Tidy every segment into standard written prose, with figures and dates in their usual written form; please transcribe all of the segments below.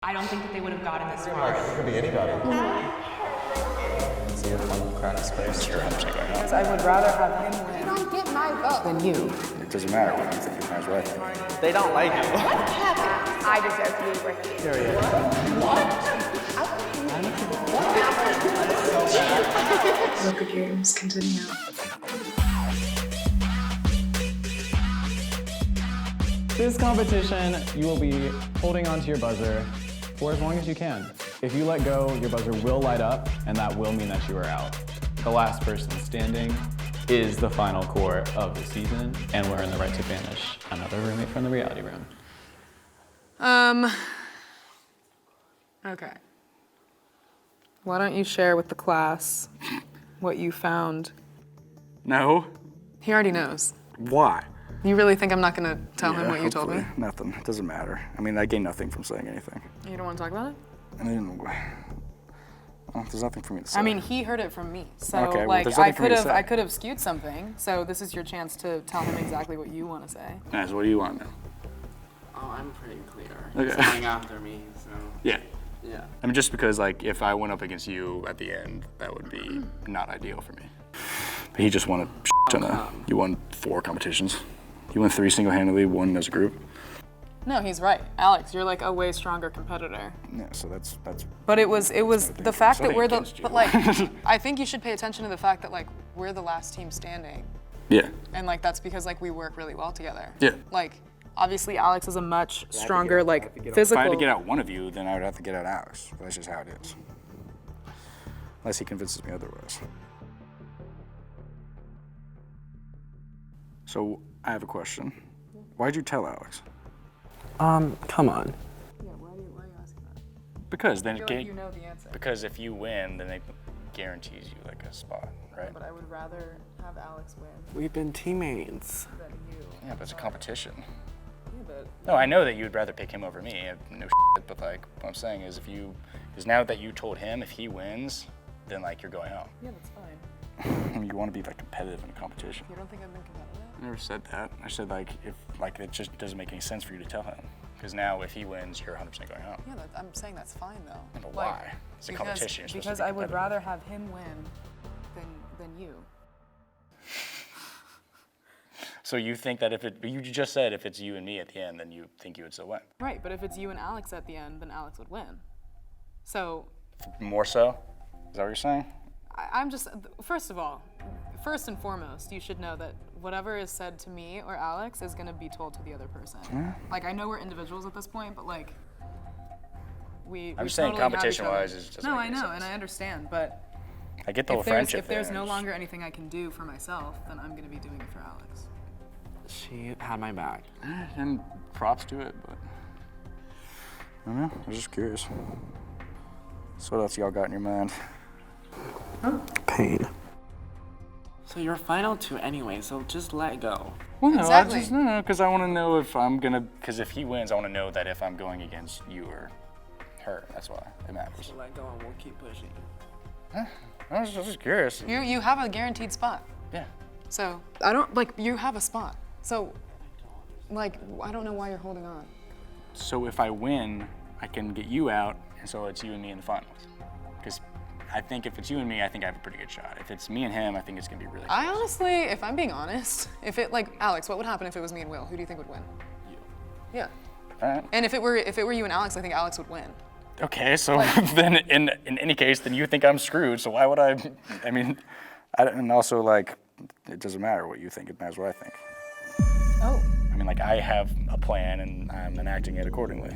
I don't think that they would have gotten this far. It could be anybody. See if one crowd is space. You're 100% going out. Because I would rather have him win. You don't get my vote. Than you. It doesn't matter what you think is nice, right? They don't like you. What happened? I deserve to be Ricky. Period. Poker games continue. This competition, you will be holding onto your buzzer for as long as you can. If you let go, your buzzer will light up, and that will mean that you are out. The last person standing is the final core of the season, and we're in the right to banish another roommate from the reality room. Okay. Why don't you share with the class what you found? No. He already knows. Why? You really think I'm not gonna tell him what you told me? Hopefully. Nothing. It doesn't matter. I mean, I gain nothing from saying anything. You don't want to talk about it? I mean, there's nothing for me to say. I mean, he heard it from me, so Okay, well, like there's nothing for me to say. I could have skewed something. So this is your chance to tell him exactly what you want to say. Nice. What do you want to know? Oh, I'm pretty clear. Okay. He's coming after me, so. Yeah. Yeah. I mean, just because, like, if I went up against you at the end, that would be not ideal for me. But he just won a ton of. You won 4 competitions. You won 3 single-handedly, 1 as a group. No, he's right, Alex. You're like a way stronger competitor. Yeah, so that's. But it was the fact that we're the. against you. But like, I think you should pay attention to the fact that like we're the last team standing, Yeah. and like that's because like we work really well together. Yeah. Like, obviously Alex is a much stronger like physical. If I had to get out one of you, then I would have to get out Alex. But that's just how it is. Unless he convinces me otherwise. So I have a question. Why'd you tell Alex? Come on. Yeah, why are you asking that? Because then I feel like you know the answer. Because if you win, then it guarantees you like a spot, right? But I would rather have Alex win We've been teammates. than you. Yeah, but it's a competition. Yeah, but No, I know that you'd rather pick him over me. No shit, but like what I'm saying is because now that you told him if he wins, then like you're going home. yeah, that's fine. You want to be like competitive in a competition. You don't think I've been competitive? I never said that. I said like if like it just doesn't make any sense for you to tell him. Because now if he wins, you're 100% going home. Yeah, I'm saying that's fine though. But Like, why? It's a competition. You're supposed to Because be I would competitive. rather have him win than you. So you think that you just said if it's you and me at the end, then you think you would still win? Right, but if it's you and Alex at the end, then Alex would win. So More so? Is that what you're saying? I'm just, first and foremost, you should know that whatever is said to me or Alex is gonna be told to the other person. Like, I know we're individuals at this point, but like, I'm just saying totally have each competition-wise, other. it just No, doesn't I make know, sense. and I understand, but I get the whole if there's, friendship if there's thing, no just- longer anything I can do for myself, then I'm gonna be doing it for Alex. She had my back. And props to it, but I don't know. I was just curious. So what else y'all got in your mind? Pain. So you're final 2 anyway, so just let go. Well, no, Exactly. because I want to know if I'm gonna. Because if he wins, I want to know that if I'm going against you or her, that's why it matters. So let go and we'll keep pushing. I was just curious. You have a guaranteed spot. Yeah. So, I don't, like, you have a spot. So, like, I don't know why you're holding on. So if I win, I can get you out, and so it's you and me in the finals. Because I think if it's you and me, I think I have a pretty good shot. If it's me and him, I think it's gonna be really close. I honestly, if I'm being honest, if it, like, Alex, what would happen if it was me and Will? Who do you think would win? You. Yeah. All right. And if it were you and Alex, I think Alex would win. Okay, so then in any case, then you think I'm screwed. So why would I mean, and also like, it doesn't matter what you think. It matters what I think. Oh. I mean, like I have a plan and I'm enacting it accordingly.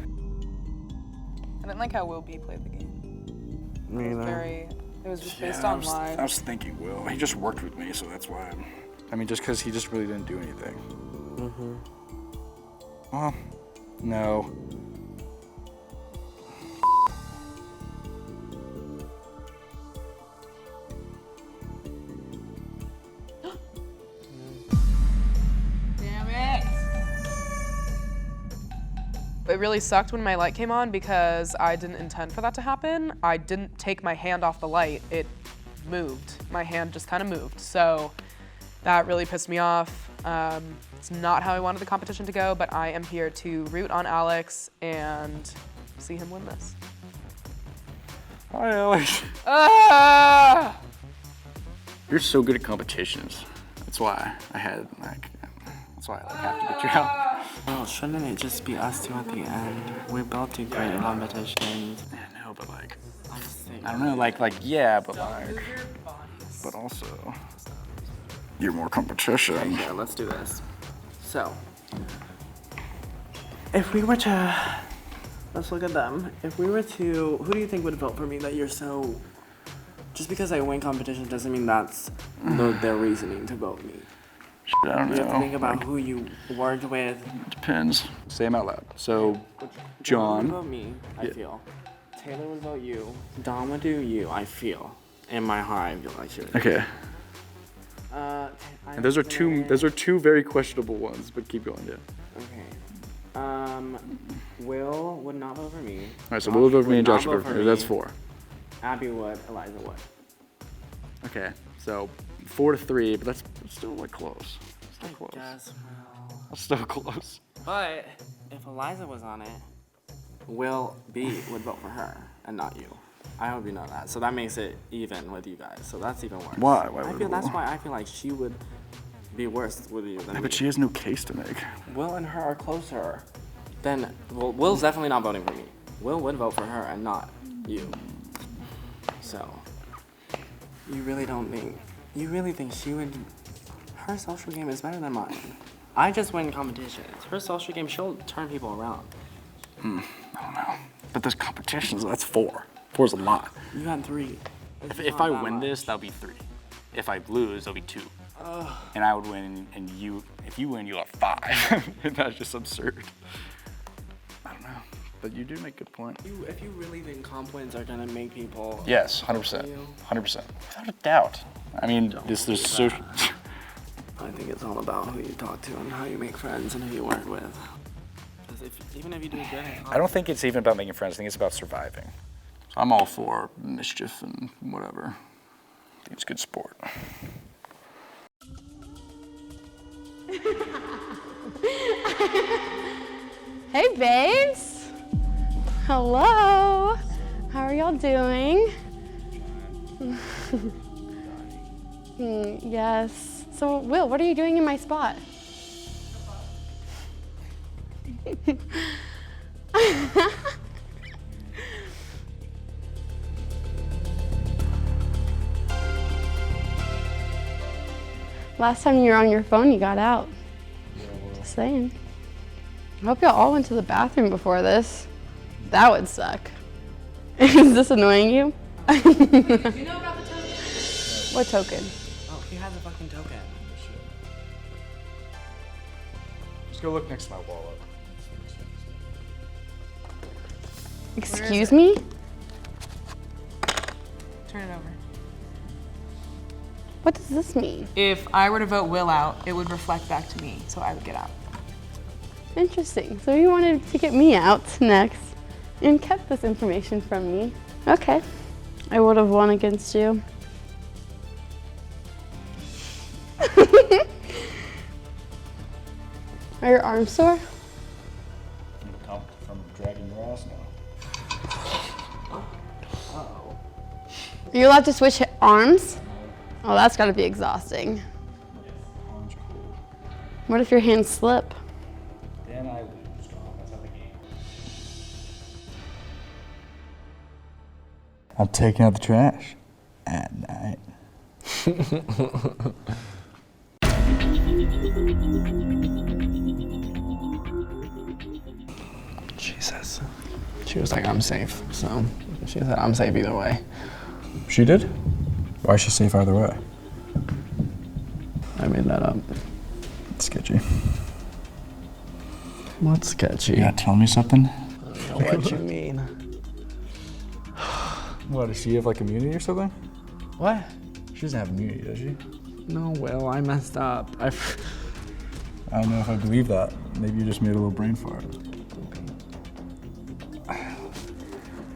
I didn't like how Will B played the game. Me It was neither. it was just based on lies. I was thinking, Will. He just worked with me, so that's why. I mean, just because he just really didn't do anything. Mm-hmm. Well, no. Damn it! It really sucked when my light came on because I didn't intend for that to happen. I didn't take my hand off the light. It moved. My hand just kind of moved. So that really pissed me off. It's not how I wanted the competition to go, but I am here to root on Alex and see him win this. Hi, Alex. Ah! You're so good at competitions. That's why I had like. That's why I like have to get you out. Well, shouldn't it just be us two at the end? We both do great in competitions. I know, but like, I don't know, like yeah, but like, but also, you're more competition. Okay, here, let's do this. So, if we were to, let's look at them. If we were to, who do you think would vote for me that you're so, just because I win competition doesn't mean that's their reasoning to vote me. I don't know. You have to think about who you worked with. Depends. Say them out loud. So, John John. would vote me, I feel. Taylor would vote you. Dom would do you, I feel. In my heart, I feel like she would. Okay. And those are two very questionable ones, but keep going, yeah. Okay. Will would not vote for me. All right, so Will would vote for me and not Josh would vote for me. me. That's 4. Abby would, Eliza would. Okay, so 4-3, but that's still like close. Still close. Yes, well. That's still close. But if Eliza was on it, Will B would vote for her and not you. I hope you know that. So that makes it even with you guys. So that's even worse. Why? Why I would feel that's Will? why I feel like she would be worse with you than me. But she has no case to make. Will and her are closer. Then Will's definitely not voting for me. Will would vote for her and not you. So you really think she would? Her social game is better than mine. I just win competitions. Her social game, she'll turn people around. I don't know. But there's competitions. That's 4. 4's a lot. You had 3. If I win this, that'll be 3. If I lose, that'll be 2. And I would win, and if you win, you'll have 5. That's just absurd. I don't know. But you do make a good point. If you really think comp wins are gonna make people. Yes, 100%. 100%. Without a doubt. I mean, there's so. I think it's all about who you talk to and how you make friends and who you work with. Because even if you do good in I don't think it's even about making friends. I think it's about surviving. So I'm all for mischief and whatever. I think it's good sport. Hey, babes. Hello. How are y'all doing? Yes. So, Will, what are you doing in my spot? Last time you were on your phone, you got out. Just saying. I hope y'all all went to the bathroom before this. That would suck. Is this annoying you? Do you know about the token? What token? Oh, he has a fucking token. Just go look next to my wallet. Excuse me? Turn it over. What does this mean? If I were to vote Will out, it would reflect back to me, so I would get out. Interesting. So you wanted to get me out next and kept this information from me. Okay. I would have won against you. Are your arms sore? From dragging your ass now. Are you allowed to switch arms? Oh, that's gotta be exhausting. What if your hands slip? Then I lose, that's how the game. I'm taking out the trash at night. Jesus. She was like, I'm safe. So she said, I'm safe either way. She did? Why is she safe either way? I made that up. It's sketchy. What's sketchy? You gotta tell me something? I don't know what you mean. What, does she have like immunity or something? What? She doesn't have immunity, does she? No, Will, I messed up. I don't know if I believe that. Maybe you just made a little brain fart.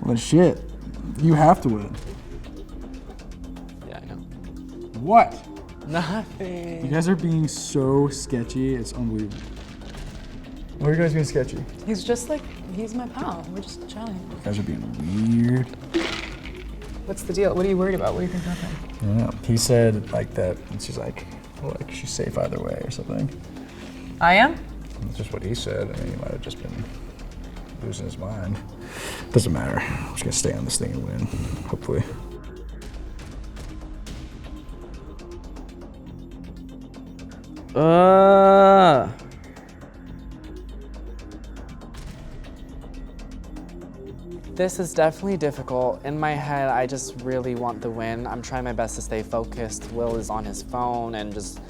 Well, shit. You have to win. Yeah, I know. What? Nothing. You guys are being so sketchy. It's unbelievable. Why are you guys being sketchy? He's just like, he's my pal. We're just chatting. You guys are being weird. What's the deal? What are you worried about? What do you think happened? I don't know. He said like that, and she's like, well, like she's safe either way or something. I am? That's just what he said. I mean, he might have just been losing his mind. Doesn't matter. I'm just gonna stay on this thing and win, hopefully. This is definitely difficult. In my head, I just really want the win. I'm trying my best to stay focused. Will is on his phone and just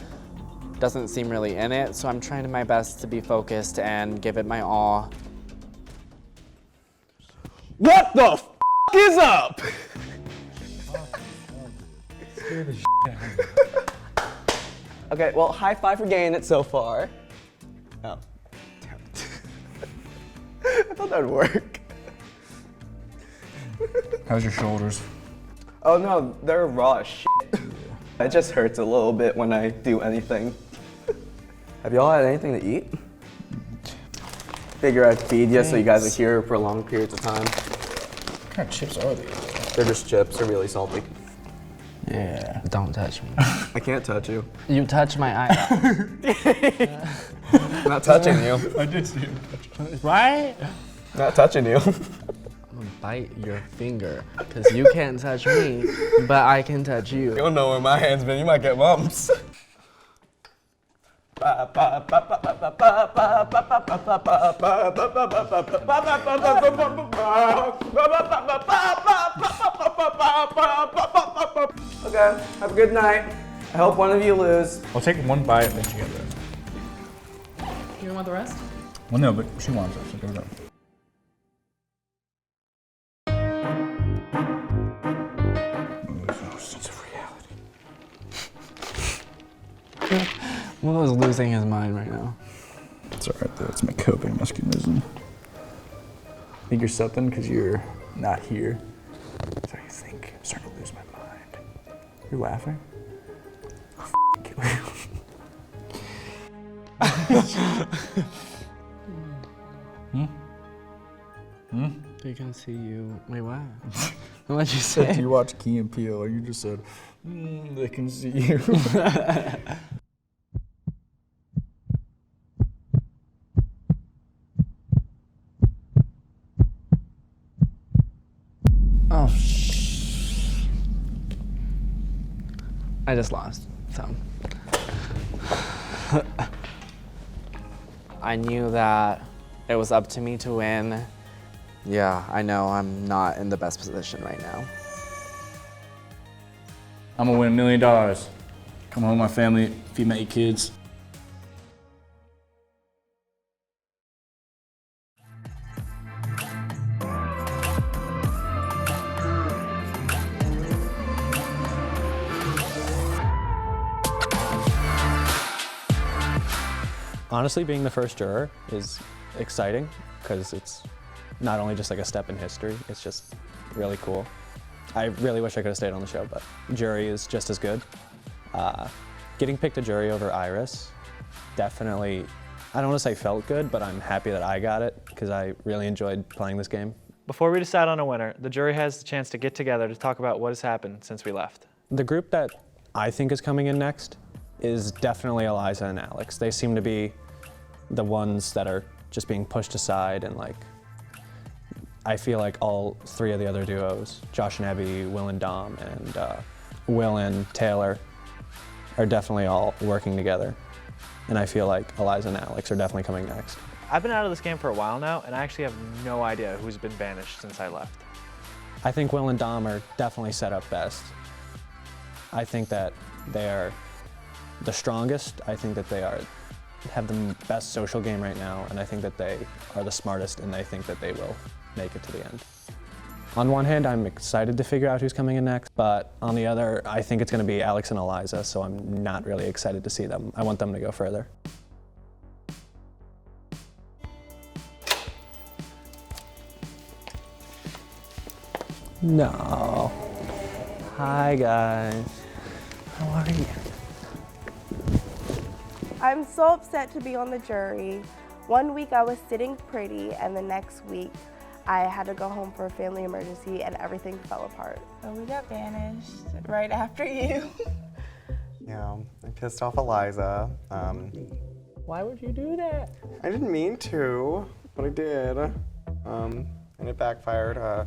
doesn't seem really in it, so I'm trying my best to be focused and give it my all. What the f is up? Okay, well, high five for getting it so far. Oh, damn it. I thought that would work. How's your shoulders? Oh no, they're raw as shit. It just hurts a little bit when I do anything. Have y'all had anything to eat? Figure I'd feed you so you guys are here for long periods of time. What kind of chips are these? They're just chips, they're really salty. Yeah. Don't touch me. I can't touch you. You touch my eye. I'm not touching you. I did see you. Right? Not touching you. I'm gonna bite your finger, because you can't touch me, but I can touch you. You don't know where my hand's been, you might get bumps. Okay, have a good night. I hope one of you lose. I'll take one bite and then she gets it. You don't want the rest? Well, no, but she wants it, so give it up. Sense of reality. Will is losing his mind right now. It's alright though, it's my coping mechanism. Think you're something because you're not here. So you think I'm starting to lose my mind. You're laughing? I'll kill you. They can see you. Wait, what? What'd you say? You watch Key and Peele and you just said, they can see you. Oh, I just lost, so. I knew that it was up to me to win. Yeah, I know I'm not in the best position right now. I'm gonna win $1 million. Come home with my family, feed my 8 kids. Honestly, being the first juror is exciting because it's not only just like a step in history, it's just really cool. I really wish I could have stayed on the show, but jury is just as good. Getting picked a jury over Iris definitely, I don't want to say felt good, but I'm happy that I got it because I really enjoyed playing this game. Before we decide on a winner, the jury has the chance to get together to talk about what has happened since we left. The group that I think is coming in next is definitely Eliza and Alex. They seem to be the ones that are just being pushed aside, and like, I feel like all 3 of the other duos, Josh and Abby, Will and Dom, and Will and Taylor, are definitely all working together. And I feel like Eliza and Alex are definitely coming next. I've been out of this game for a while now, and I actually have no idea who's been banished since I left. I think Will and Dom are definitely set up best. I think that they are the strongest. I think that they have the best social game right now, and I think that they are the smartest, and I think that they will make it to the end. On one hand, I'm excited to figure out who's coming in next, but on the other, I think it's going to be Alex and Eliza, so I'm not really excited to see them. I want them to go further. No. Hi, guys. How are you? I'm so upset to be on the jury. One week I was sitting pretty, and the next week I had to go home for a family emergency and everything fell apart. So we got banished right after you. Yeah, I pissed off Eliza. Why would you do that? I didn't mean to, but I did. And it backfired.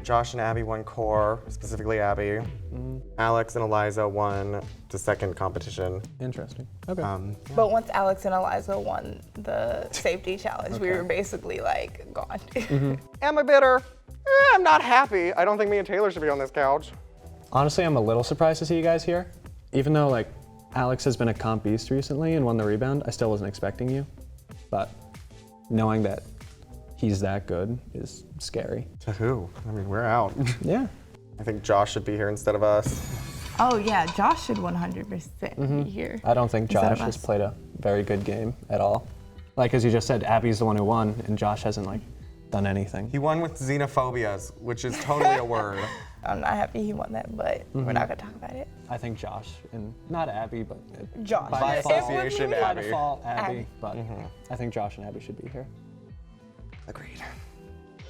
Josh and Abby won core, specifically Abby. Alex and Eliza won the second competition. Interesting. Okay. But once Alex and Eliza won the safety challenge, we were basically like gone. Am I bitter? I'm not happy. I don't think me and Taylor should be on this couch. Honestly, I'm a little surprised to see you guys here. Even though like Alex has been a comp beast recently and won the rebound, I still wasn't expecting you. But knowing that he's that good is scary. To who? I mean, we're out. Yeah. I think Josh should be here instead of us. Oh yeah, Josh should 100% be here. I don't think instead of Josh has us. played a very good game at all. Like as you just said, Abby's the one who won and Josh hasn't like done anything. He won with xenophobias, which is totally a word. I'm not happy he won that, but we're not gonna talk about it. I think Josh, and not Abby, but Josh. by It would association, be- By Abby. default, Abby, Abby. but I think Josh and Abby should be here. Agreed.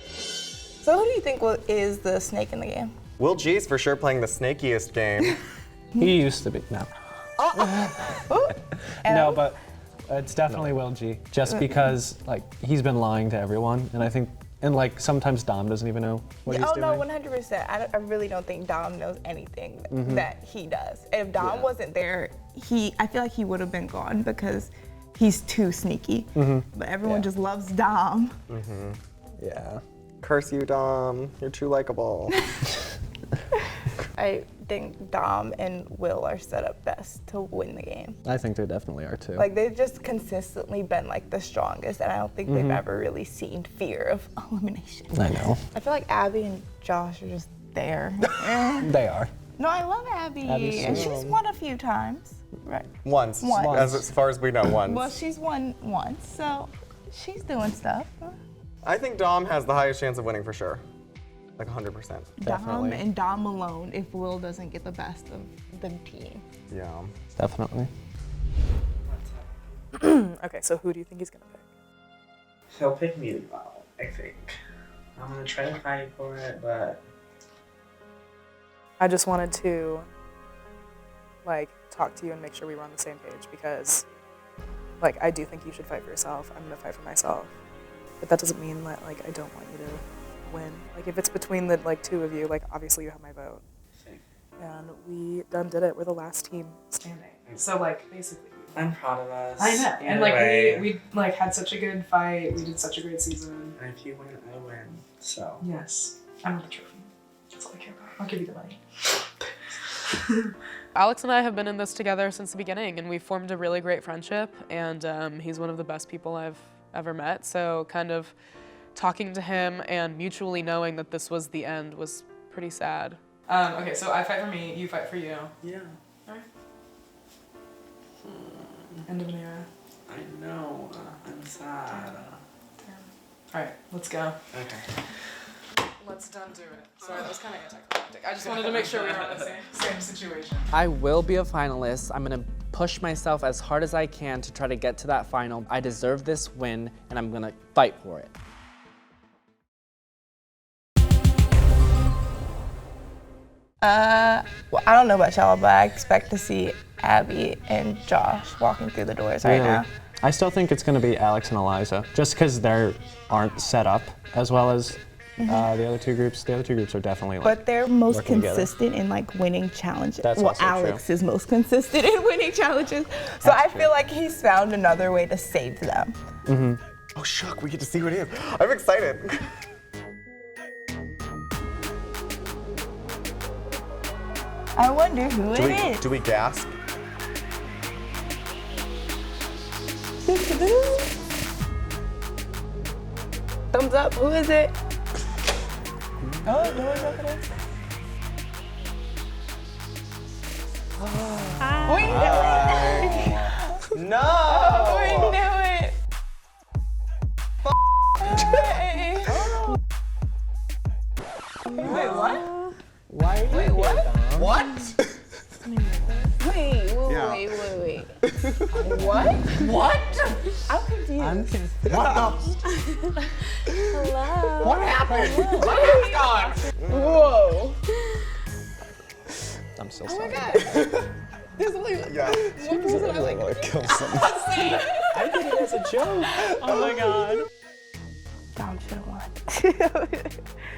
So who do you think is the snake in the game? Will G's for sure playing the snakiest game. He used to be. No. No, but it's definitely Will G. Just because like he's been lying to everyone, and I think, and like sometimes Dom doesn't even know what he's Oh doing. no, 100%. I really don't think Dom knows anything that he does. If Dom wasn't there, I feel like he would have been gone because he's too sneaky. But everyone just loves Dom. Yeah. Curse you, Dom. You're too likable. I think Dom and Will are set up best to win the game. I think they definitely are too. Like they've just consistently been like the strongest, and I don't think they've ever really seen fear of elimination. I know. I feel like Abby and Josh are just there. They are. No, I love Abby, Abby's and so- she's won a few times, right? Once. Once. As far as we know, once. Well, she's won once, so she's doing stuff. I think Dom has the highest chance of winning for sure. Like 100%. Dom and Dom alone if Will doesn't get the best of the team. Yeah. Definitely. Okay, so who do you think he's gonna pick? He'll pick me well, I think. I'm gonna try to fight for it, but I just wanted to like talk to you and make sure we were on the same page because like I do think you should fight for yourself. I'm gonna fight for myself. But that doesn't mean that like I don't want you to win. Like if it's between the like two of you, like obviously you have my vote. And we done did it. We're the last team standing. So like basically I'm proud of us. I know. And like Anyway, we like had such a good fight. We did such a great season. and if you win, I win. So Yes. I want the trophy. That's all I care about. I'll give you the money. Alex and I have been in this together since the beginning, and we formed a really great friendship, and he's one of the best people I've ever met, so kind of talking to him and mutually knowing that this was the end was pretty sad. Okay, so I fight for me, you fight for you. yeah, Alright. End of an era. I know. I'm sad. Alright, let's go. Okay. Let's done do it. Sorry, that was kind of anticlimactic. I just wanted to make sure we were in the same situation. I will be a finalist. I'm gonna push myself as hard as I can to try to get to that final. I deserve this win, and I'm gonna fight for it. Well, I don't know about y'all, but I expect to see Abby and Josh walking through the doors right now. I still think it's going to be Alex and Eliza, just because they aren't set up as well as the other two groups. The other two groups are definitely like. But they're most working together. consistent in like winning challenges. That's well, also true. Alex is most consistent in winning challenges. So I feel like he's found another way to save them. Oh, shuck, we get to see what it is. I'm excited. I wonder who it is. Do we gasp? Thumbs up, who is it? Oh, doors opening. We knew it! No! We knew it! Hey. Wait, what? Why are you Wait, what? What? Wait. Yeah. Wait. What? What? I'm confused. What the? Hello. What happened? What gone? Whoa. I'm so Oh my sorry. god. This is like, Yeah. what was it? I like, want to kill someone. I did it as a joke. Oh my god. Dom should have won.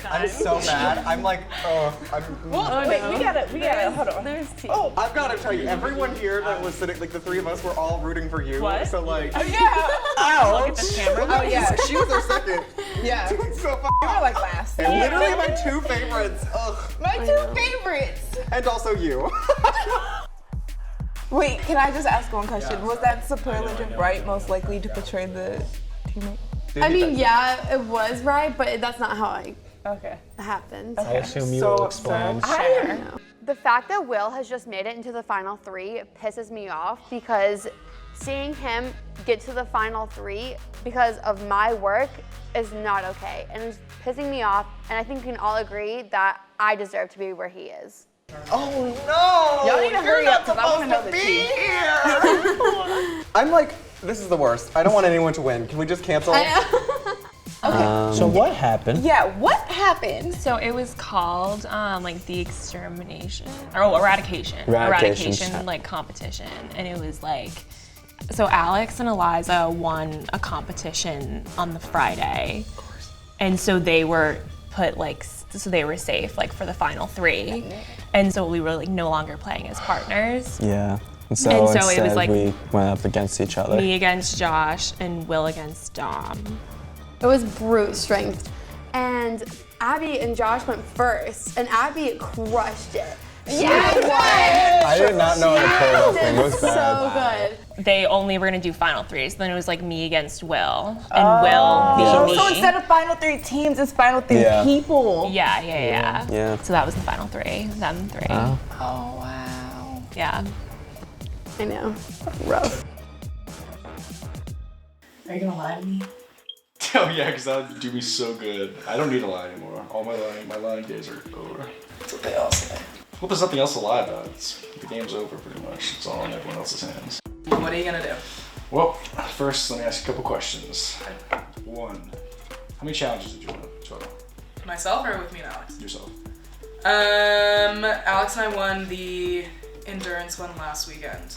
I'm so mad. I'm like, Wait, we gotta, hold on. Oh, I've got to tell you, everyone here that was sitting, like the three of us were all rooting for you. What? So like, Oh yeah. Ouch. Look at the camera. Oh yeah, she was our second. Yeah. Doing so We were like last. And literally my two favorites. Ugh. My two favorites. And also you. Wait, can I just ask one question? Was that superlative right most likely to portray the teammate? I mean, yeah, it was right, but that's not how it happened. I assume you will explain. The fact that Will has just made it into the final three pisses me off because seeing him get to the final three because of my work is not okay. And it's pissing me off, and I think we can all agree that I deserve to be where he is. Oh no! Y'all need to hurry up because I want to know the be tea. here. I'm like, this is the worst. I don't want anyone to win. Can we just cancel? So what happened? Yeah, what happened? So it was called like the extermination or eradication like competition, and it was like, so Alex and Eliza won a competition on the Friday, and so they were put like, so they were safe like for the final three, and so we were like no longer playing as partners. Yeah. And so it was like we went up against each other. me against Josh and Will against Dom. It was brute strength. And Abby and Josh went first, and Abby crushed it. Yeah, I did not know how to play that thing. It was bad. So good. They only were gonna do final three, so then it was like me against Will, and Will beat me. So instead of final three teams, it's final three people. Yeah. So that was the final three, them three. Wow. Oh wow. Yeah. I know. Rough. Are you gonna lie to me? Oh yeah, because that would do me so good. I don't need to lie anymore. All my lying days are over. That's what they all say. Well, there's nothing else to lie about. The game's over pretty much. It's all in everyone else's hands. What are you gonna do? Well, first let me ask you a couple questions. One, how many challenges did you win total? Myself or with me and Alex? Yourself. Alex and I won the endurance one last weekend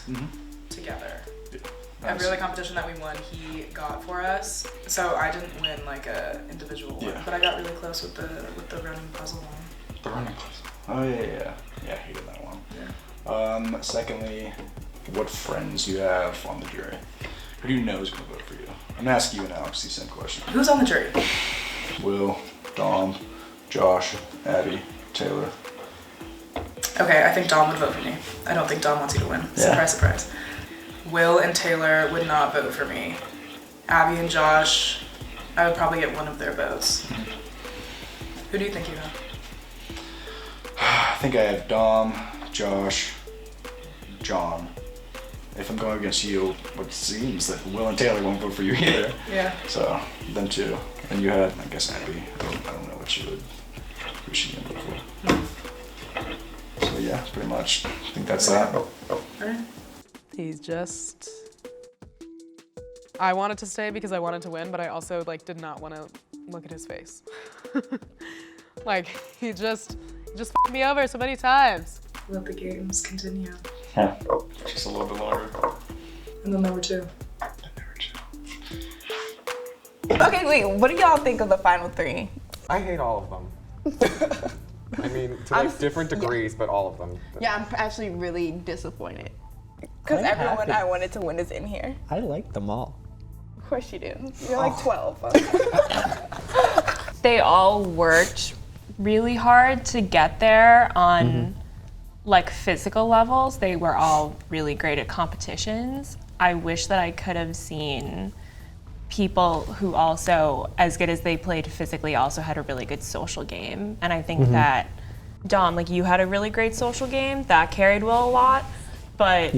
together. Every other competition that we won, he got for us. So I didn't win like a individual one, but I got really close with the running puzzle one. The running puzzle. Oh yeah. I hated that one. Yeah. Secondly, what friends do you have on the jury? Who do you know is gonna vote for you? I'm gonna ask you and Alex the same question. Who's on the jury? Will, Dom, Josh, Abby, Taylor. Okay, I think Dom would vote for me. I don't think Dom wants you to win. Yeah. Surprise, surprise. Will and Taylor would not vote for me. Abby and Josh, I would probably get one of their votes. Who do you think you have? I think I have Dom, Josh, John. If I'm going against you, it seems that Will and Taylor won't vote for you either. Yeah. So, them two. And you had, I guess, Abby. I don't know who she would vote for. So yeah, pretty much. I think that's that. He's just... I wanted to stay because I wanted to win, but I also like did not want to look at his face. Like, he just f***ed me over so many times. Let the games continue. Yeah. Just a little bit longer. And then number two. Okay, wait, what do y'all think of the final three? I hate all of them. I mean, to like different degrees, but all of them. Yeah, I'm actually really disappointed. Because everyone happy. I wanted to win is in here. I like them all. Of course you do. You're like 12. They all worked really hard to get there on like physical levels. They were all really great at competitions. I wish that I could have seen people who also, as good as they played physically, also had a really good social game. And I think that, Dom, like you had a really great social game that carried Will a lot, but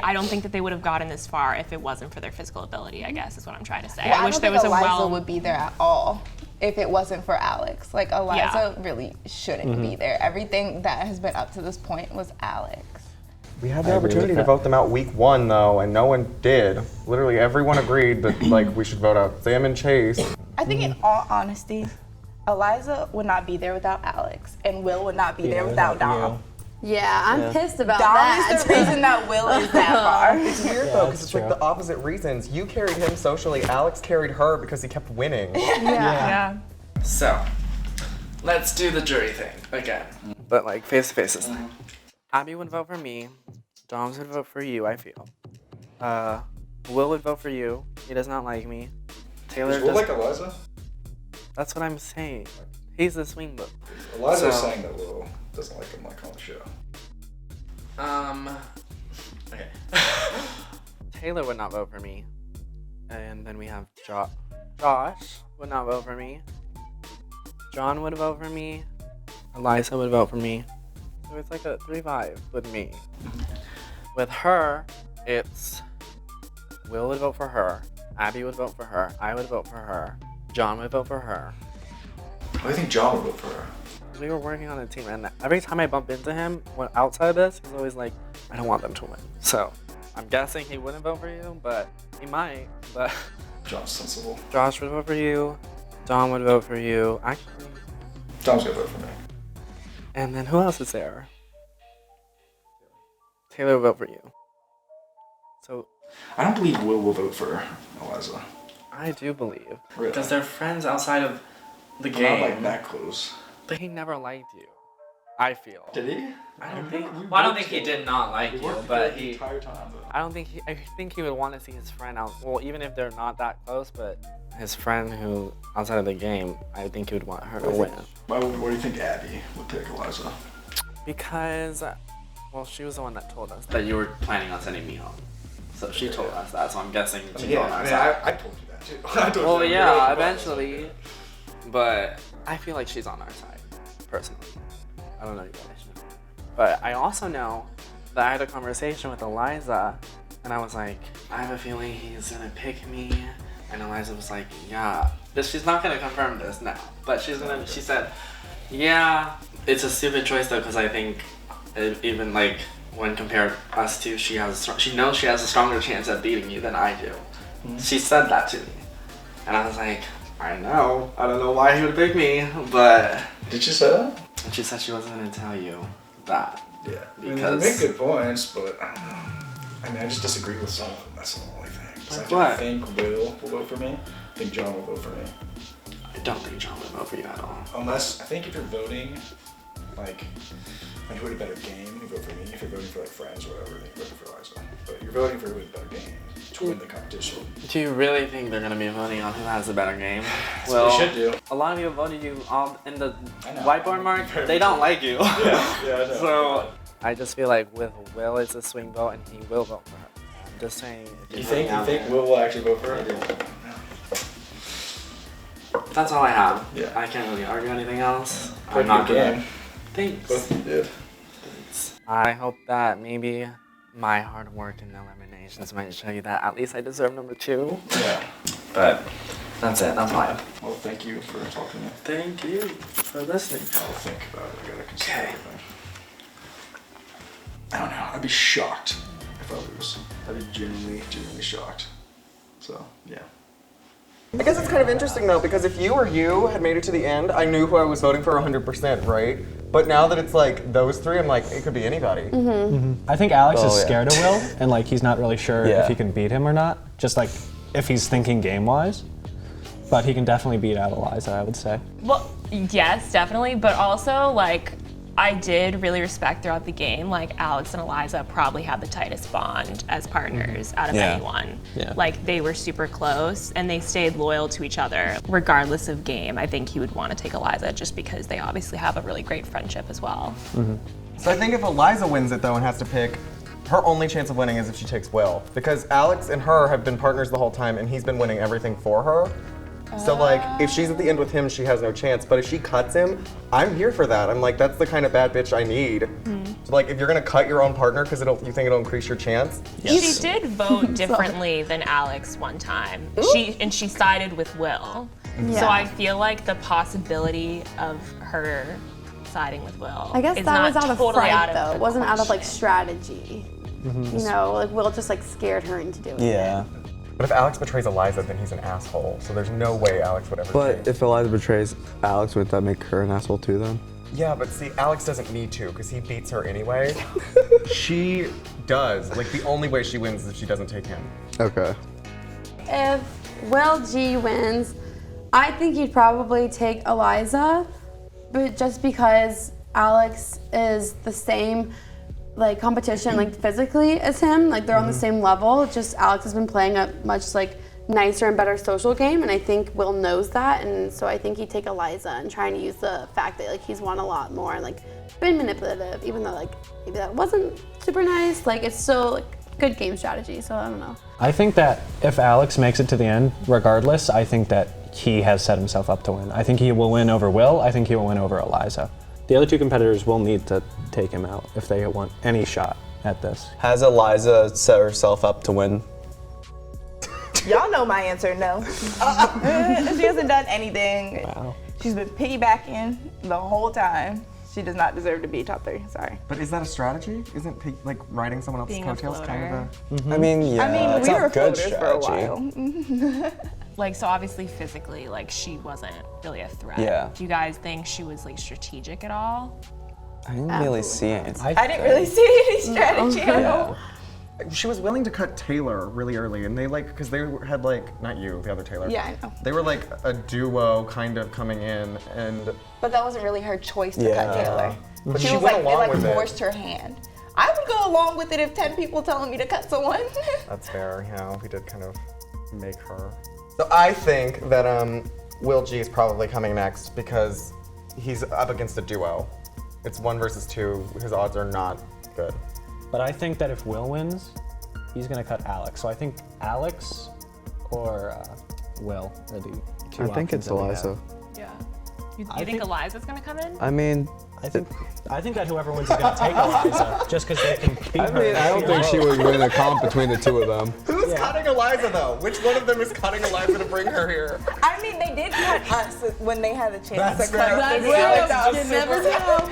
I don't think that they would have gotten this far if it wasn't for their physical ability, I guess is what I'm trying to say. Well, I wish there was a Eliza would be there at all if it wasn't for Alex. Like Eliza Yeah. really shouldn't be there. Everything that has been up to this point was Alex. We had the I agree opportunity with to that. vote them out week 1 though, and no one did. Literally everyone agreed that like we should vote out Sam and Chase. I think in all honesty, Eliza would not be there without Alex, and Will would not be there without Dom. Yeah, I'm pissed about Dom that. is the reason that Will is that far. It's weird though, because it's like the opposite reasons. You carried him socially, Alex carried her because he kept winning. Yeah. So, let's do the jury thing again. But like face to face this time. Abby would vote for me. Doms would vote for you, I feel. Will would vote for you. He does not like me. Taylor Does Will does- like Eliza? That's what I'm saying. He's the swing vote. Eliza's saying that Will doesn't like him like on the show. Okay. Taylor would not vote for me. And then we have Josh would not vote for me. John would vote for me. Eliza would vote for me. So it's like a 3-5 with me. With her, it's Will would vote for her. Abby would vote for her. I would vote for her. John would vote for her. I think John would vote for her. We were working on a team, and every time I bump into him when outside of this, he's always like, I don't want them to win. So I'm guessing he wouldn't vote for you, but he might. But John's sensible. Josh would vote for you. Dom would vote for you. Actually, Dom's gonna vote for me. and then who else is there? Taylor would vote for you. So I don't believe Will vote for Eliza. I do believe. Really? Because they're friends outside of the But game. not like that close. But he never liked you. I feel. Did he? I don't think. We Well, I don't worked think he together. did not like We you, worked but together the entire time though. I don't think he. I think he would want to see his friend out. Well, even if they're not that close, but his friend who outside of the game, I think he would want her to win. Why do you think Abby would pick Eliza? Because, well, she was the one that told us that you were planning on sending me home. So she told us that. So I'm guessing she's on our side. I told you that too. I told Well, you yeah, that. eventually. But I feel like she's on our side, personally. I don't know you guys. But I also know that I had a conversation with Eliza, and I was like, I have a feeling he's gonna pick me. And Eliza was like, yeah. But she's not gonna confirm this now. But she said, yeah, it's a stupid choice though, because I think even like when compared us two, she knows she has a stronger chance at beating you than I do. Mm-hmm. She said that to me. And I was like, I know. I don't know why he would pick me, but. Did she say that? And she said she wasn't gonna tell you that. Yeah. Because you make good points, but I don't know. I mean, I just disagree with some of them. That's the only thing. Like I what? think Will vote for me. I think John will vote for me. I don't think John would vote for you at all. Unless, I think if you're voting, like who had a better game, you vote for me. If you're voting for like friends or whatever, then you vote for Eliza. But you're voting for who has a better game to win the competition. Do you really think they're gonna be voting on who has the better game? That's what they should do. A lot of people voted you all in the I know. whiteboard mark. They don't like you. Yeah, I know. So I just feel like with Will it's a swing vote and he will vote for her. I'm just saying. if You you're think voting out Will actually vote for her? there- That's all I have. Yeah. I can't really argue anything else. Pretty I'm not good gonna. game. Thanks. Both of you did. I hope that maybe my hard work in the eliminations might show you that at least I deserve number 2. Yeah. But that's it. That's all I have. Well, thank you for talking to me. Thank you for listening. I'll think about it. I gotta consider everything. I don't know. I'd be shocked if I lose. I'd be genuinely shocked. So, yeah. I guess it's kind of interesting though, because if you or you had made it to the end, I knew who I was voting for 100%, right? But now that it's like those three, I'm like, it could be anybody. I think Alex is Oh, yeah. scared of Will, and like he's not really sure Yeah. if he can beat him or not. Just like if he's thinking game-wise, but he can definitely beat out Eliza, I would say. Well, yes, definitely, but also like I did really respect throughout the game, like Alex and Eliza probably had the tightest bond as partners out of Yeah. anyone. Yeah. Like they were super close and they stayed loyal to each other regardless of game. I think he would want to take Eliza just because they obviously have a really great friendship as well. So I think if Eliza wins it though and has to pick, her only chance of winning is if she takes Will. Because Alex and her have been partners the whole time and he's been winning everything for her. So like, if she's at the end with him, she has no chance. But if she cuts him, I'm here for that. I'm like, that's the kind of bad bitch I need. So like, if you're gonna cut your own partner because you think it'll increase your chance. She did vote differently than Alex one time. She sided with Will. Yeah. So I feel like the possibility of her siding with Will. I guess is that not was out of totally fright, out of though. the It wasn't out of like question. strategy. You know, like Will just like scared her into doing it. Yeah. But if Alex betrays Eliza, then he's an asshole. So there's no way Alex would ever But change. if Eliza betrays Alex, would that make her an asshole too then? Yeah, but see, Alex doesn't need to because he beats her anyway. She does. Like, the only way she wins is if she doesn't take him. Okay. If Will G wins, I think he'd probably take Eliza, but just because Alex is the same like competition like physically as him, like they're on the same level, just Alex has been playing a much like nicer and better social game, and I think Will knows that, and so I think he'd take Eliza and trying to use the fact that like he's won a lot more and like been manipulative, even though like maybe that wasn't super nice, like it's still like good game strategy, so I don't know. I think that if Alex makes it to the end, regardless, I think that he has set himself up to win. I think he will win over Will. I think he will win over Eliza. The other two competitors will need to take him out if they want any shot at this. Has Eliza set herself up to win? Y'all know my answer, no. She hasn't done anything. Wow. She's been piggybacking the whole time. She does not deserve to be top 3, sorry. But is that a strategy? Isn't like riding someone else's Being a coattails kind of a... I mean, yeah, I mean, it's we not were good floaters for a strategy. while. Like, so obviously physically, like she wasn't really a threat. Yeah. Do you guys think she was like strategic at all? I didn't really see it. I didn't really see any strategy at all. She was willing to cut Taylor really early, and they like, because they had like, not you, the other Taylor. Yeah, I know. They were like a duo kind of coming in, and But that wasn't really her choice to cut Yeah. Taylor. But She she was went like, it along like with it. forced her hand. I would go along with it if 10 people telling me to cut someone. that's fair, you know, we did kind of make her. So I think that Will G is probably coming next because he's up against a duo. It's 1 versus 2, his odds are not good. But I think that if Will wins, he's gonna cut Alex. So I think Alex or Will are the two I think options it's that we Eliza. have. Yeah. You I think think- Eliza's gonna come in? I mean, I think that whoever wins is gonna take Eliza, just because they can beat I her. mean, I don't think she would win a comp between the two of them. Who's cutting Eliza though? Which one of them is cutting Eliza to bring her here? I mean, they did cut us when they had the chance That's to cut right. us. That's You never know.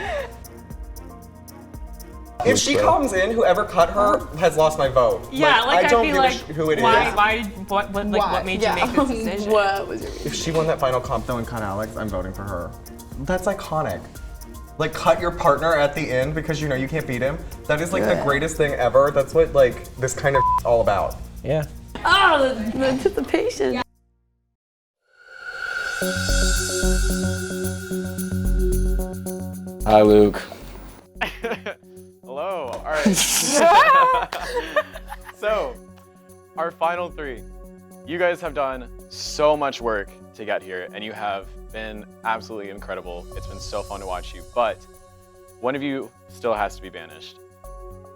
If she comes in, whoever cut her has lost my vote. Yeah, like I don't I'd be give like, who it is. what made you make this decision? What was your reason? If she won that final comp though and cut Alex, I'm voting for her. That's iconic. Like cut your partner at the end because you know you can't beat him. That is like the greatest thing ever. That's what like this kind of is all about. Yeah. Oh, the anticipation. Hi, Luke. Hello. All right. So, our final 3. You guys have done so much work to get here, and you have been absolutely incredible. It's been so fun to watch you, but one of you still has to be banished.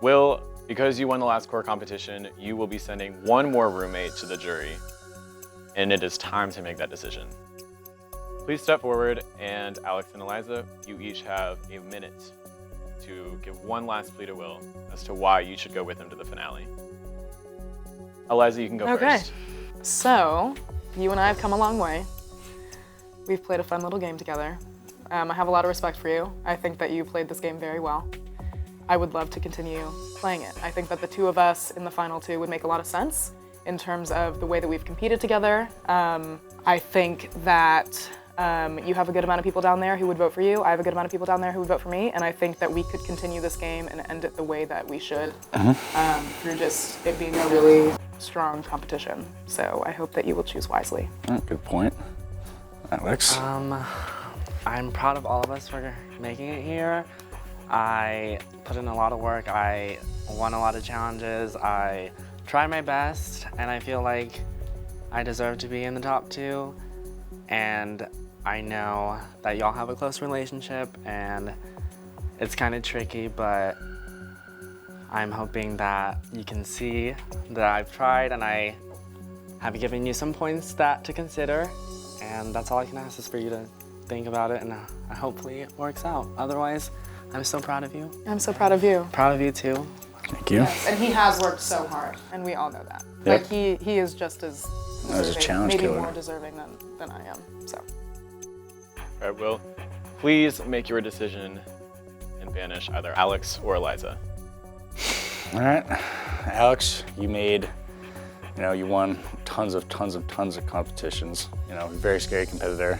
Will, because you won the last core competition, you will be sending one more roommate to the jury, and it is time to make that decision. Please step forward, and Alex and Eliza, you each have a minute to give one last plea to Will as to why you should go with him to the finale. Eliza, you can go first. So, you and I have come a long way. We've played a fun little game together. I have a lot of respect for you. I think that you played this game very well. I would love to continue playing it. I think that the two of us in the final 2 would make a lot of sense in terms of the way that we've competed together. I think that you have a good amount of people down there who would vote for you. I have a good amount of people down there who would vote for me, and I think that we could continue this game and end it the way that we should, through just it being a really strong competition. So I hope that you will choose wisely. Good point. Alex? I'm proud of all of us for making it here. I put in a lot of work. I won a lot of challenges. I tried my best, and I feel like I deserve to be in the top 2. And I know that y'all have a close relationship, and it's kind of tricky, but I'm hoping that you can see that I've tried and I have given you some points to consider, and that's all I can ask is for you to think about it, and hopefully it works out. Otherwise, I'm so proud of you. I'm so proud of you. Proud of you too. Thank you. Yes, and he has worked so hard, and we all know that. Yep. Like he is just as That was a deserving, challenge maybe killer. more deserving than I am. So. All right, Will, Please make your decision and banish either Alex or Eliza. All right, Alex, you won tons of competitions. Very scary competitor.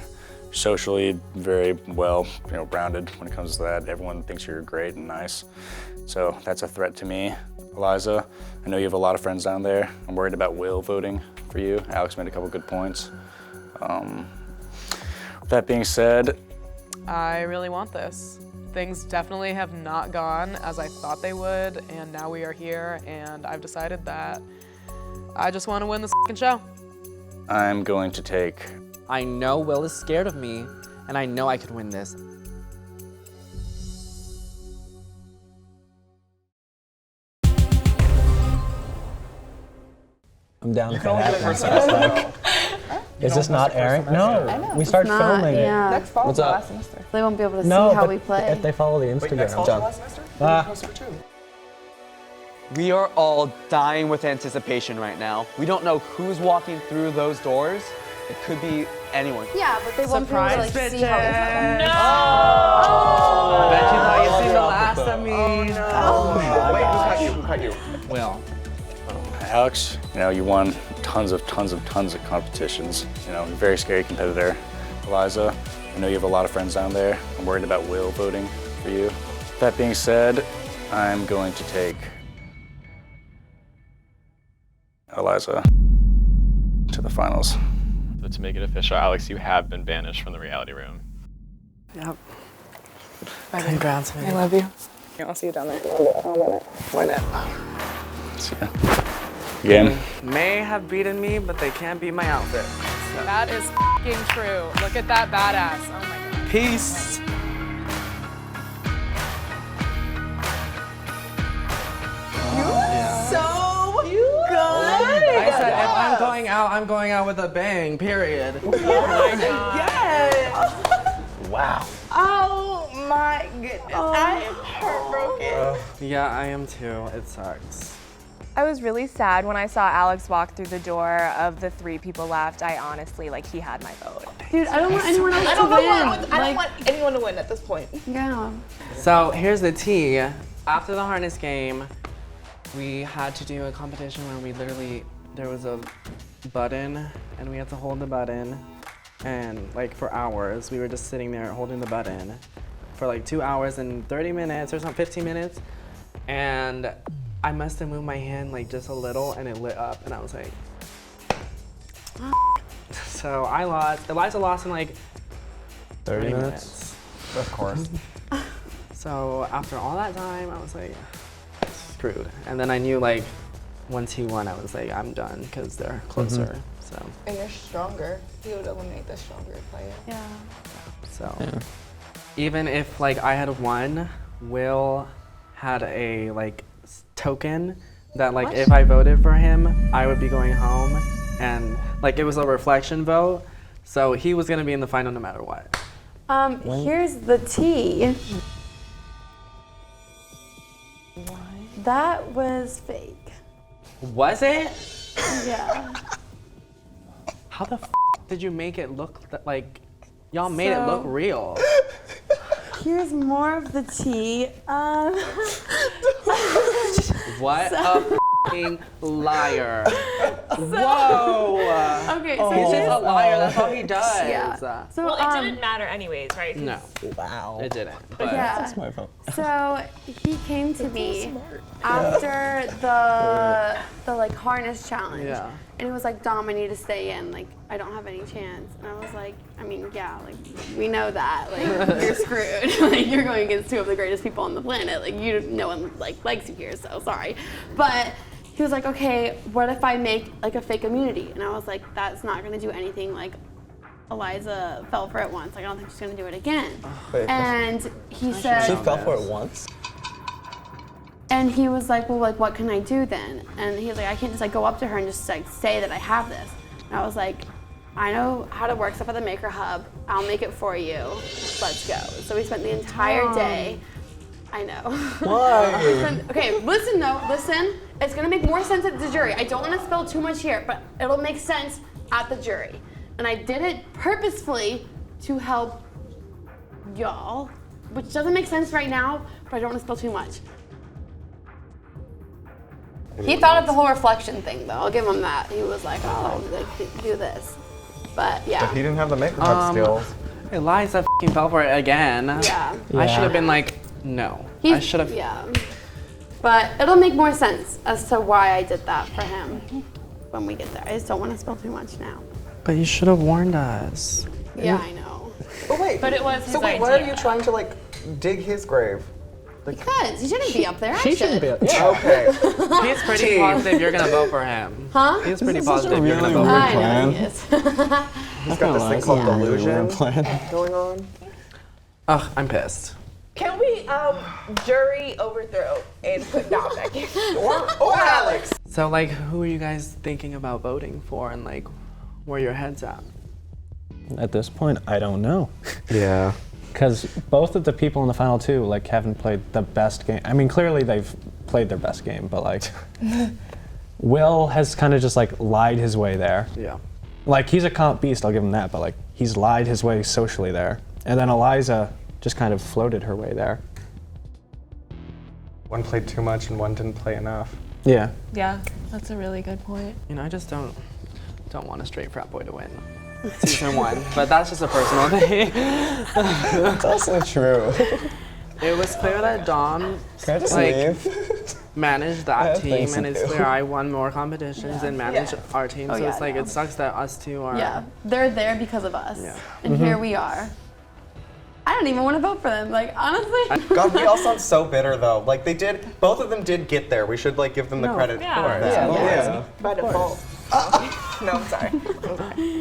Socially, very well, rounded when it comes to that. Everyone thinks you're great and nice. So that's a threat to me. Eliza, I know you have a lot of friends down there. I'm worried about Will voting for you. Alex made a couple good points. With that being said, I really want this. Things definitely have not gone as I thought they would, and now we are here, and I've decided that I just want to win this f***ing show. I'm going to take... I know Will is scared of me, and I know I could win this. I'm down for that. Is this not airing? No, we start filming it. Yeah. Next fall, What's up? last semester. They won't be able to see No, how but we play. if they follow the Instagram, I'm done. We are all dying with anticipation right now. We don't know who's walking through those doors. It could be anyone. Yeah, but they won't be able to see how we play. Oh! Bet you thought you'd seen the last of me. Oh, no. Wait, who cut you? Will. Alex, you won tons of competitions. Very scary competitor. Eliza, I know you have a lot of friends down there. I'm worried about Will voting for you. That being said, I'm going to take Eliza to the finals. So to make it official, Alex, you have been banished from the reality room. Yep. Congrats, man. I love you. I'll see you down there. Why not? See ya. Again. May have beaten me, but they can't beat my outfit. So. That is f***ing true. Look at that badass. Oh my god. Peace. So good. I said if I'm going out with a bang, period. Oh my god. Yes. Wow. Oh my goodness. I am heartbroken. Yeah, I am too. It sucks. I was really sad when I saw Alex walk through the door. Of the 3 people left, I honestly, he had my vote. Dude, I don't want anyone else to win. I don't want anyone to win at this point. Yeah. So here's the tea. After the harness game, we had to do a competition where there was a button and we had to hold the button, and for hours we were just sitting there holding the button for 2 hours and 30 minutes or something, 15 minutes, and I must have moved my hand just a little and it lit up and I was like, so I lost. Eliza lost in 30 minutes. Of course. So after all that time, I was like, screwed. And then I knew once he won, I was like, I'm done because they're closer. So. And you're stronger. He would eliminate the stronger player. Yeah. So even if I had won, Will had a token that if I voted for him, I would be going home, and it was a reflection vote, so he was gonna be in the final no matter what. Here's the tea. That was fake. Was it? Yeah. How the f did you make it look y'all made it look real? Here's more of the tea. What a f***ing liar. Whoa. Okay, so he's just a liar. That's all he does. Yeah. So, Well, it didn't matter anyways, right? No. Wow. It didn't. But yeah. That's my fault. So he came to me after the harness challenge. Yeah. And he was like, Dom, I need to stay in. I don't have any chance. And I was like, I mean, yeah, we know that. You're screwed. You're going against 2 of the greatest people on the planet. No one likes you here, so sorry. But he was like, okay, what if I make a fake immunity? And I was like, that's not gonna do anything. Eliza fell for it once. I don't think she's gonna do it again. And he said, She fell for it once? and he was like, well, what can I do then? And he was like, I can't just go up to her and just say that I have this. And I was like, I know how to work stuff at the Maker Hub. I'll make it for you. Let's go. So we spent the entire day. I know. Why? Okay, listen though, listen. It's gonna make more sense at the jury. I don't wanna spill too much here, but it'll make sense at the jury. And I did it purposefully to help y'all, which doesn't make sense right now, but I don't want to spill too much. He thought of the whole reflection thing, though. I'll give him that. He was like, oh, like, do this. But yeah. But he didn't have the makeup art skills. Eliza f***ing fell for it again. Yeah. I should have been like, no. I should have. Yeah. But it'll make more sense as to why I did that for him when we get there. I just don't want to spill too much now. But you should have warned us. Yeah, I know. But wait. But it was his So wait, why are you trying to like dig his grave? Because he shouldn't be up there. He shouldn't be up there. Yeah. Okay. He's pretty positive you're gonna vote for him. Huh? He's pretty positive you're gonna vote for I him. know he is. He's got this thing called delusion going on. Ugh, I'm pissed. Can we jury overthrow and put Dom back in? or Alex. So like, who are you guys thinking about voting for, and like, where your head's at? At this point, I don't know. Yeah. Because both of the people in the final two like haven't played the best game. I mean, clearly they've played their best game, but like, Will has kind of just like lied his way there. Yeah. Like he's a comp beast, I'll give him that, but like he's lied his way socially there. And then Eliza just kind of floated her way there. One played too much and one didn't play enough. Yeah. Yeah, that's a really good point. You know, I just don't want a straight frat boy to win season 1, but that's just a personal thing. That's also true. It was clear that Dom managed that team, and it's clear I won more competitions and managed our team. So it's like, it sucks that us two are. Yeah, they're there because of us. Yeah. And here we are. I don't even want to vote for them, like, honestly. God, we all sound so bitter though. Like both of them did get there. We should like give them the credit for it. Yeah. By default. No, I'm sorry.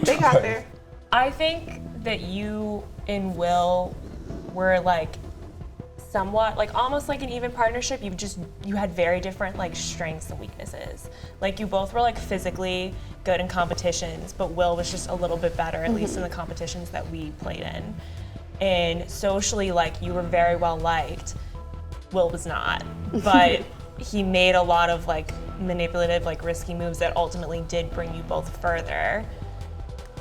They got there. I think that you and Will were like somewhat, like almost like an even partnership. You had very different like strengths and weaknesses. Like you both were like physically good in competitions, but Will was just a little bit better, at least in the competitions that we played in. And socially, like you were very well liked. Will was not, but he made a lot of like manipulative, like risky moves that ultimately did bring you both further.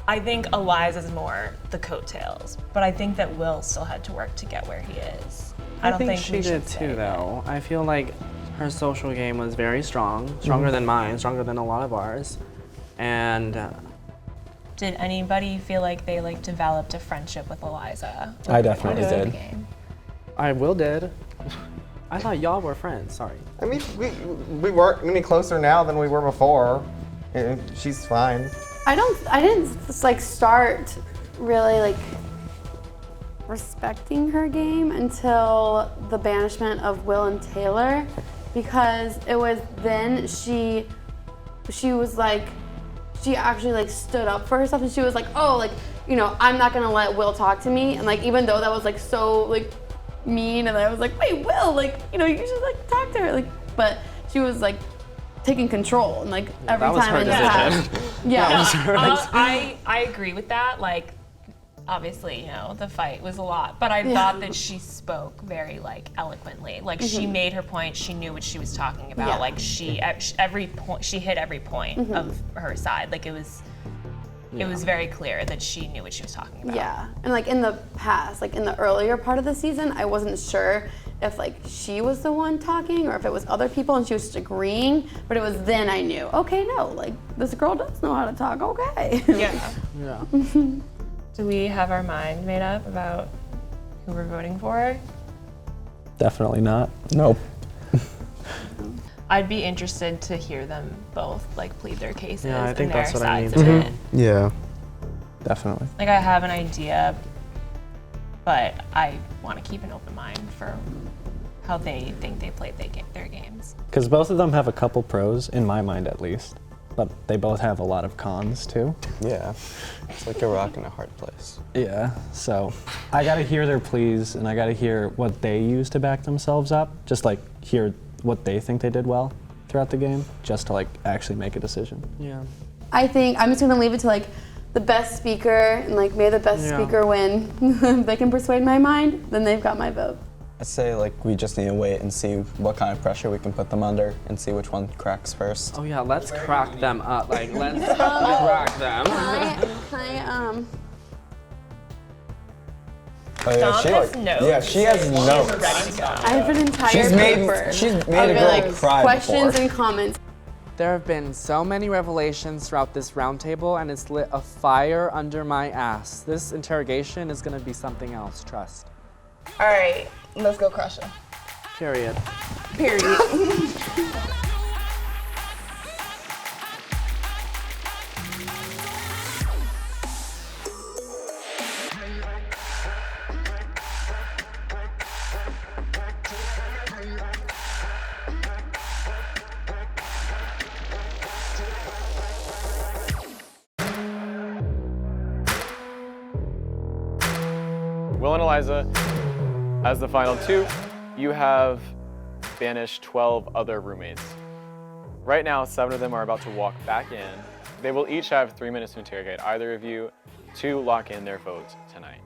I think Eliza's more the coattails, but I think that Will still had to work to get where he is. I don't think she we did should say too, that. though. I feel like her social game was very strong, stronger than mine, stronger than a lot of ours, and. Did anybody feel like they like developed a friendship with Eliza? I definitely did. I Will did. I thought y'all were friends. Sorry. I mean, we weren't any closer now than we were before. She's fine. I didn't like start really like respecting her game until the banishment of Will and Taylor, because it was then she was like, she actually like stood up for herself, and she was like, oh, like, you know, I'm not gonna let Will talk to me. And like, even though that was like so like mean, and I was like, wait, Will, like, you know, you should like talk to her, like, but she was like taking control, and like every time in the past. Yeah. I agree with that. Like, obviously, you know, the fight was a lot, but I thought that she spoke very like eloquently. Like she made her point. She knew what she was talking about. Yeah. Like she hit every point of her side. Like it was very clear that she knew what she was talking about. Yeah, and like in the past, like in the earlier part of the season, I wasn't sure if like she was the one talking or if it was other people and she was just agreeing, but it was then I knew, okay, no, like this girl does know how to talk, okay. Yeah. Yeah. Do we have our mind made up about who we're voting for? Definitely not. Nope. I'd be interested to hear them both like plead their cases Yeah, I think and their that's what I sides need of to. it. Yeah. Definitely. Like I have an idea, but I want to keep an open mind for how they think they played their games. Because both of them have a couple pros, in my mind at least, but they both have a lot of cons too. Yeah, it's like a rock in a hard place. Yeah, so I gotta hear their pleas, and I gotta hear what they use to back themselves up, just like hear what they think they did well throughout the game, just to like actually make a decision. Yeah. I think I'm just gonna leave it to like the best speaker, and like may the best speaker win. If they can persuade my mind, then they've got my vote. I'd say like we just need to wait and see what kind of pressure we can put them under and see which one cracks first. Oh yeah, let's crack them up. Like let's crack them. Oh, yeah, Dom she has like, notes. yeah, she has notes. I have an entire She's made a girl like cry questions before. and comments. There have been so many revelations throughout this roundtable, and it's lit a fire under my ass. This interrogation is gonna be something else, trust. All right, let's go crush him. Period. Period. Will and Eliza, as the final two, you have banished 12 other roommates. Right now, 7 of them are about to walk back in. They will each have 3 minutes to interrogate either of you to lock in their votes tonight.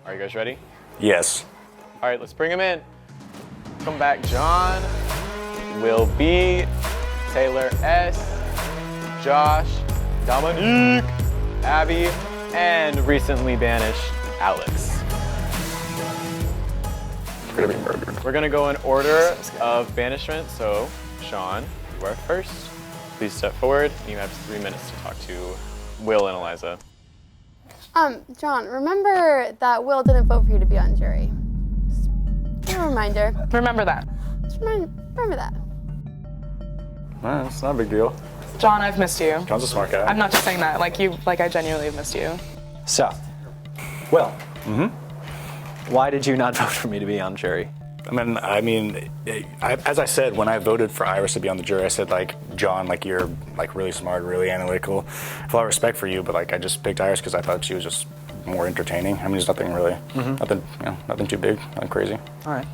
Are you guys ready? Yes. All right, let's bring them in. Come back, John, Will B, Taylor S, Josh, Dominique, Abby, and recently banished Alex. We're gonna go in order of banishment. So, Sean, you are first. Please step forward. You have 3 minutes to talk to Will and Eliza. John, remember that Will didn't vote for you to be on jury. Just a reminder. Remember that. Just remember that. Well, it's not a big deal. John, I've missed you. John's a smart guy. I'm not just saying that. Like I genuinely have missed you. So, Will. Why did you not vote for me to be on jury? As I said, when I voted for Iris to be on the jury, I said, like, John, like, you're, like, really smart, really analytical. I have a lot of respect for you, but, like, I just picked Iris because I thought she was just more entertaining. I mean, there's nothing really, nothing too big, nothing crazy. All right.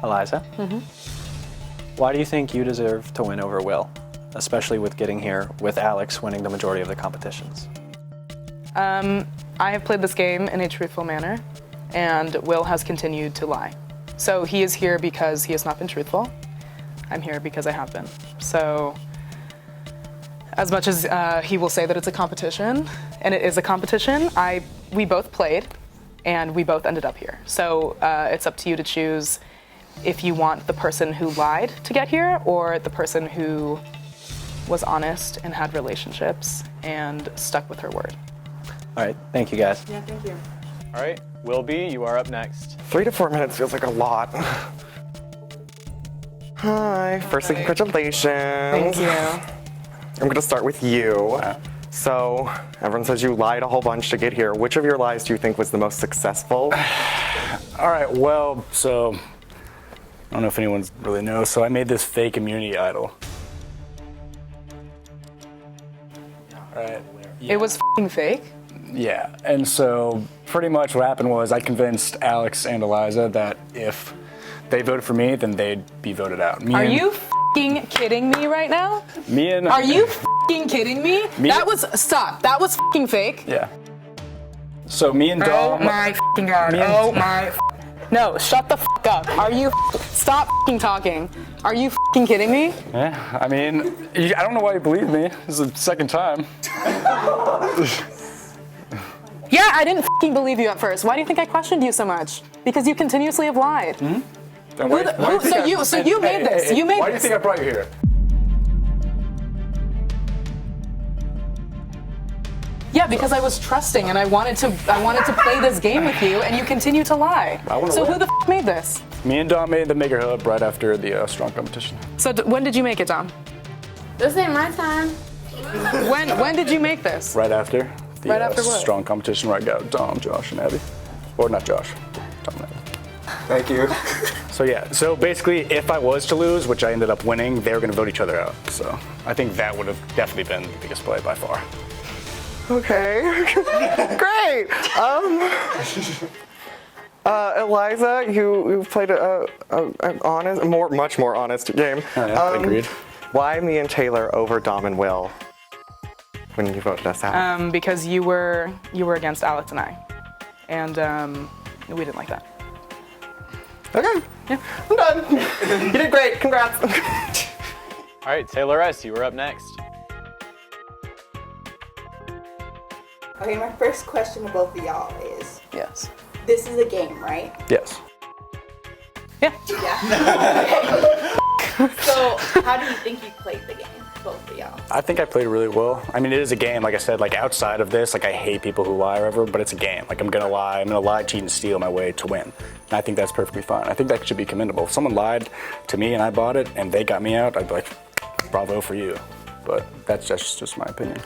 Eliza? Why do you think you deserve to win over Will, especially with getting here with Alex winning the majority of the competitions? I have played this game in a truthful manner, and Will has continued to lie. So he is here because he has not been truthful. I'm here because I have been. So as much as he will say that it's a competition, and it is a competition, we both played, and we both ended up here. So it's up to you to choose if you want the person who lied to get here, or the person who was honest and had relationships and stuck with her word. All right, thank you guys. Yeah, thank you. All right, Will B, you are up next. 3 to 4 minutes feels like a lot. Hi, firstly, congratulations. Thank you. I'm gonna start with you. So, everyone says you lied a whole bunch to get here. Which of your lies do you think was the most successful? All right, well, so, I don't know if anyone really knows, so I made this fake immunity idol. All right. It was f***ing fake? Yeah, and so pretty much what happened was I convinced Alex and Eliza that if they voted for me, then they'd be voted out. Are you f***ing kidding me right now? Are you f***ing kidding me? Stop, that was f***ing fake. Yeah. So me and Dom. Oh my f***ing god, No, shut the f*** up. Stop f***ing talking. Are you f***ing kidding me? Yeah, I mean, I don't know why you believe me. This is the second time. Yeah, I didn't f***ing believe you at first. Why do you think I questioned you so much? Because you continuously have lied. So you made this. You made this. Why do you think I brought you here? Yeah, because I was trusting and I wanted to play this game with you, and you continue to lie. So who the f*** made this? Me and Dom made the Maker Hub right after the strong competition. So when did you make it, Dom? This ain't my time. When did you make this? Right after the Right after what? strong competition where I got Dom, Josh, and Abby. Or not Josh, Dom and Abby. Thank you. So yeah, so basically if I was to lose, which I ended up winning, they were gonna vote each other out. So I think that would have definitely been the biggest play by far. Okay, great. Eliza, you played an honest, much more honest game. Agreed. Why me and Taylor over Dom and Will when you voted us out? Because you were against Alex and I, and we didn't like that. Okay. Yeah. I'm done. You did great. Congrats. All right, Taylor S., you were up next. Okay, my first question to both of y'all is, yes, This is a game, right? Yes. Yeah. So, how do you think you played the game, both of y'all? I think I played really well. I mean, it is a game, like I said, like outside of this, like I hate people who lie or whatever, but it's a game. Like I'm gonna lie, cheat, and steal my way to win. And I think that's perfectly fine. I think that should be commendable. If someone lied to me and I bought it and they got me out, I'd be like, bravo for you. But that's just my opinion.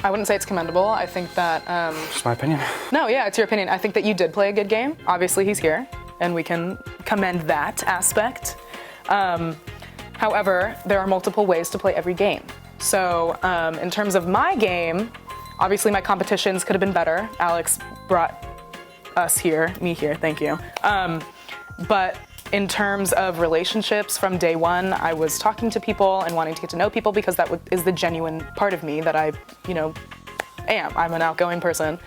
I wouldn't say it's commendable. I think that. Just my opinion. No, yeah, it's your opinion. I think that you did play a good game. Obviously, he's here, and we can commend that aspect. However, there are multiple ways to play every game. So, in terms of my game, obviously my competitions could have been better. Alex brought me here, thank you. But in terms of relationships from day one, I was talking to people and wanting to get to know people because that is the genuine part of me that I, am. I'm an outgoing person.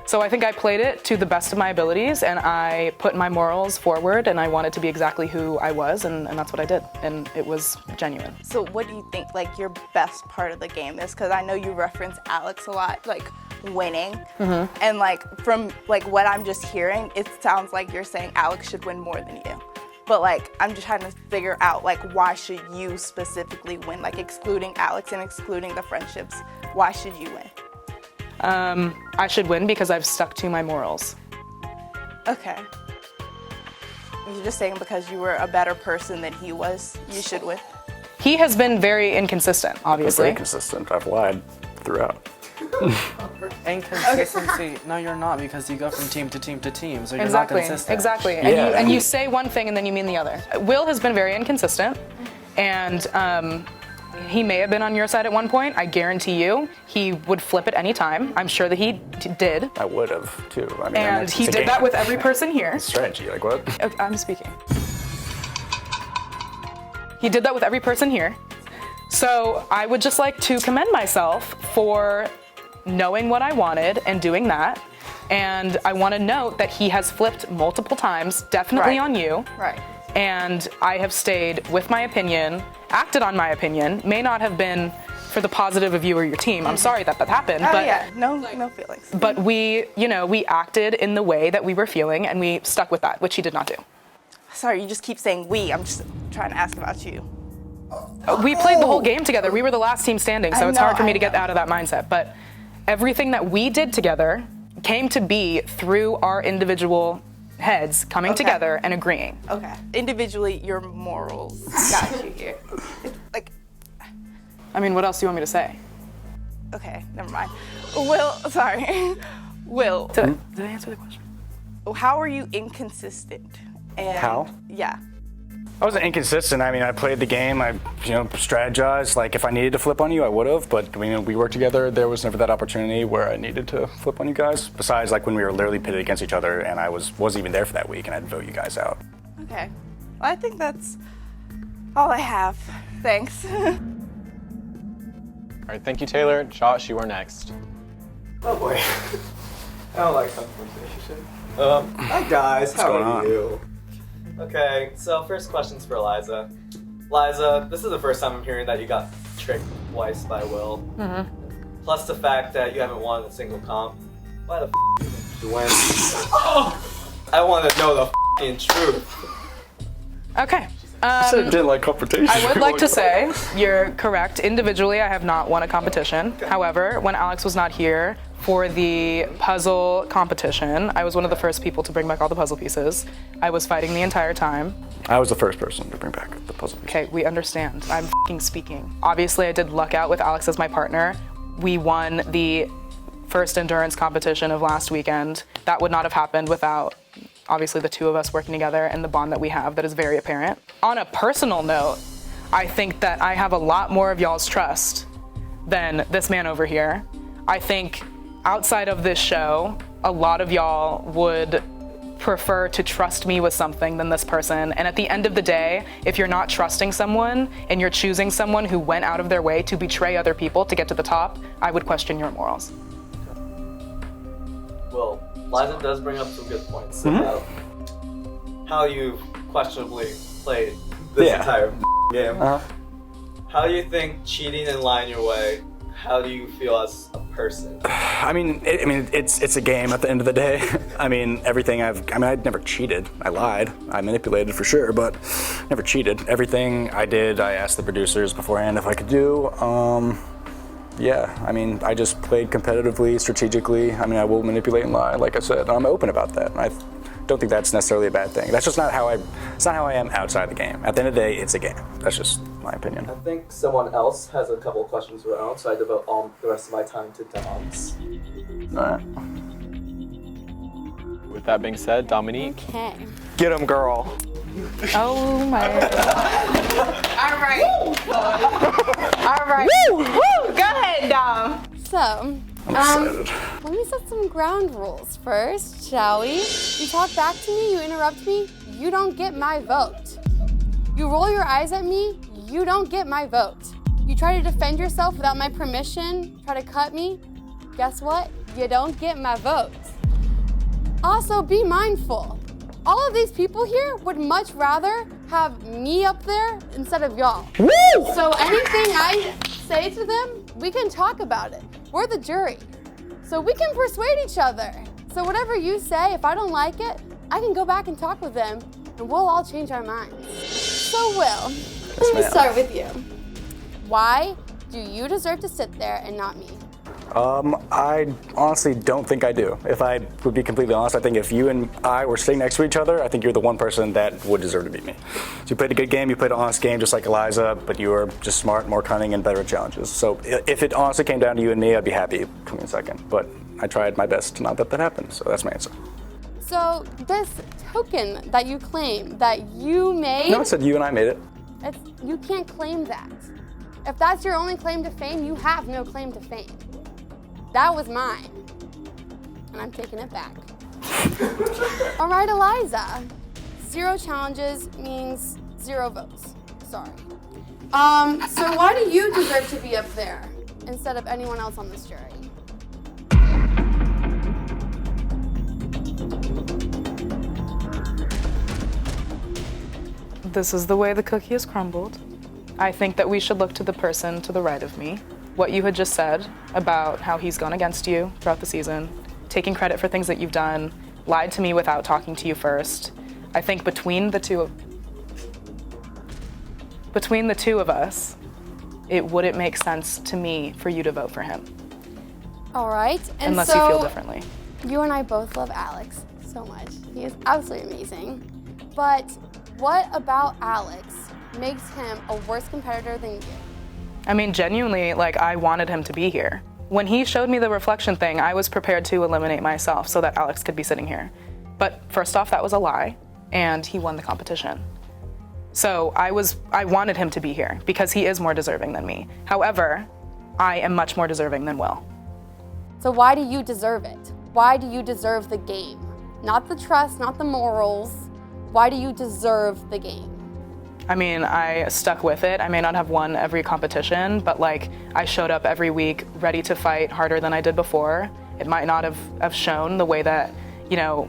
So I think I played it to the best of my abilities and I put my morals forward and I wanted to be exactly who I was and that's what I did. And it was genuine. So what do you think your best part of the game is? Because I know you reference Alex a lot, winning. Mm-hmm. And from what I'm just hearing, it sounds like you're saying Alex should win more than you. But I'm just trying to figure out why should you specifically win? Excluding Alex and excluding the friendships, why should you win? I should win because I've stuck to my morals. Okay. You're just saying because you were a better person than he was, you should win? He has been very inconsistent, obviously. Very inconsistent. I've lied throughout. Inconsistency. No, you're not because you go from team to team to team, so you're not consistent. Exactly. And you say one thing and then you mean the other. Will has been very inconsistent, and he may have been on your side at one point. I guarantee you, he would flip at any time. I'm sure that he did. I would have too. I mean, and he did that with every person here. Strategy, what? I'm speaking. He did that with every person here. So I would just like to commend myself for knowing what I wanted and doing that. And I want to note that he has flipped multiple times, definitely on you. Right. And I have stayed with my opinion, acted on my opinion, may not have been for the positive of you or your team. I'm sorry that happened. Oh but yeah, no feelings. But we acted in the way that we were feeling and we stuck with that, which he did not do. Sorry, you just keep saying we. I'm just trying to ask about you. We played the whole game together. We were the last team standing, so it's hard for me to get out of that mindset. But everything that we did together came to be through our individual heads coming together and agreeing. Okay. Individually, your morals got you here. I mean, what else do you want me to say? Okay, never mind. Will, Did I answer the question? How are you inconsistent? And How? Yeah. I wasn't inconsistent. I mean, I played the game. I, strategized. If I needed to flip on you, I would have. But we worked together. There was never that opportunity where I needed to flip on you guys. Besides, when we were literally pitted against each other, and I wasn't even there for that week, and I'd vote you guys out. Okay. Well, I think that's all I have. Thanks. All right, thank you, Taylor. Josh, you are next. Oh boy. I don't like confrontation. Hi guys, how are you? Okay, so first question's for Eliza. Eliza, this is the first time I'm hearing that you got tricked twice by Will. Mm-hmm. Plus the fact that you haven't won a single comp. Why the did you win? I want to know the truth. Okay. You didn't like confrontation. I would like to say you're correct. Individually, I have not won a competition. However, when Alex was not here for the puzzle competition, I was one of the first people to bring back all the puzzle pieces. I was fighting the entire time. I was the first person to bring back the puzzle pieces. Okay, we understand. I'm speaking. Obviously, I did luck out with Alex as my partner. We won the first endurance competition of last weekend. That would not have happened without obviously the two of us working together and the bond that we have that is very apparent. On a personal note, I think that I have a lot more of y'all's trust than this man over here. I think outside of this show, a lot of y'all would prefer to trust me with something than this person. And at the end of the day, if you're not trusting someone and you're choosing someone who went out of their way to betray other people to get to the top, I would question your morals. Well, Liza does bring up some good points about how you questionably played this entire game. How do you think cheating and lying your way, how do you feel as a person? I mean, it's a game at the end of the day. I mean, I'd never cheated. I lied. I manipulated for sure, but never cheated. Everything I did, I asked the producers beforehand if I could do. Yeah, I mean, I just played competitively, strategically. I mean, I will manipulate and lie, like I said. I'm open about that. I don't think that's necessarily a bad thing. That's just not how I am outside the game. At the end of the day, it's a game. That's just my opinion. I think someone else has a couple of questions of their own, so I devote all the rest of my time to Dom's. All right. With that being said, Dominique. Okay. Get him, girl. Oh my God. All right. All right. Woo! Woo! Go ahead, Dom. So, let me set some ground rules first, shall we? You talk back to me, you interrupt me, you don't get my vote. You roll your eyes at me, you don't get my vote. You try to defend yourself without my permission, try to cut me, guess what? You don't get my vote. Also, be mindful. All of these people here would much rather have me up there instead of y'all. Woo! So anything I say to them, we can talk about it. We're the jury, so we can persuade each other. So whatever you say, if I don't like it, I can go back and talk with them, and we'll all change our minds. So Will, let me start with you. Why do you deserve to sit there and not me? I honestly don't think I do. If I would be completely honest, I think if you and I were sitting next to each other, I think you're the one person that would deserve to beat me. So you played a good game, you played an honest game just like Eliza, but you were just smart, more cunning, and better at challenges. So if it honestly came down to you and me, I'd be happy coming in second. But I tried my best to not let that happen, so that's my answer. So this token that you claim that you made... No, I said you and I made it. You can't claim that. If that's your only claim to fame, you have no claim to fame. That was mine, and I'm taking it back. All right, Eliza. 0 challenges means 0 votes. Sorry. So why do you deserve to be up there instead of anyone else on this jury? This is the way the cookie is crumbled. I think that we should look to the person to the right of me. What you had just said about how he's gone against you throughout the season, taking credit for things that you've done, lied to me without talking to you first. I think between the two of us, it wouldn't make sense to me for you to vote for him. All right. And unless so, you feel differently. You and I both love Alex so much. He is absolutely amazing. But what about Alex makes him a worse competitor than you? I mean, genuinely, I wanted him to be here. When he showed me the reflection thing, I was prepared to eliminate myself so that Alex could be sitting here. But first off, that was a lie, and he won the competition. So I wanted him to be here because he is more deserving than me. However, I am much more deserving than Will. So why do you deserve it? Why do you deserve the game? Not the trust, not the morals. Why do you deserve the game? I mean, I stuck with it. I may not have won every competition, but I showed up every week ready to fight harder than I did before. It might not have shown the way that,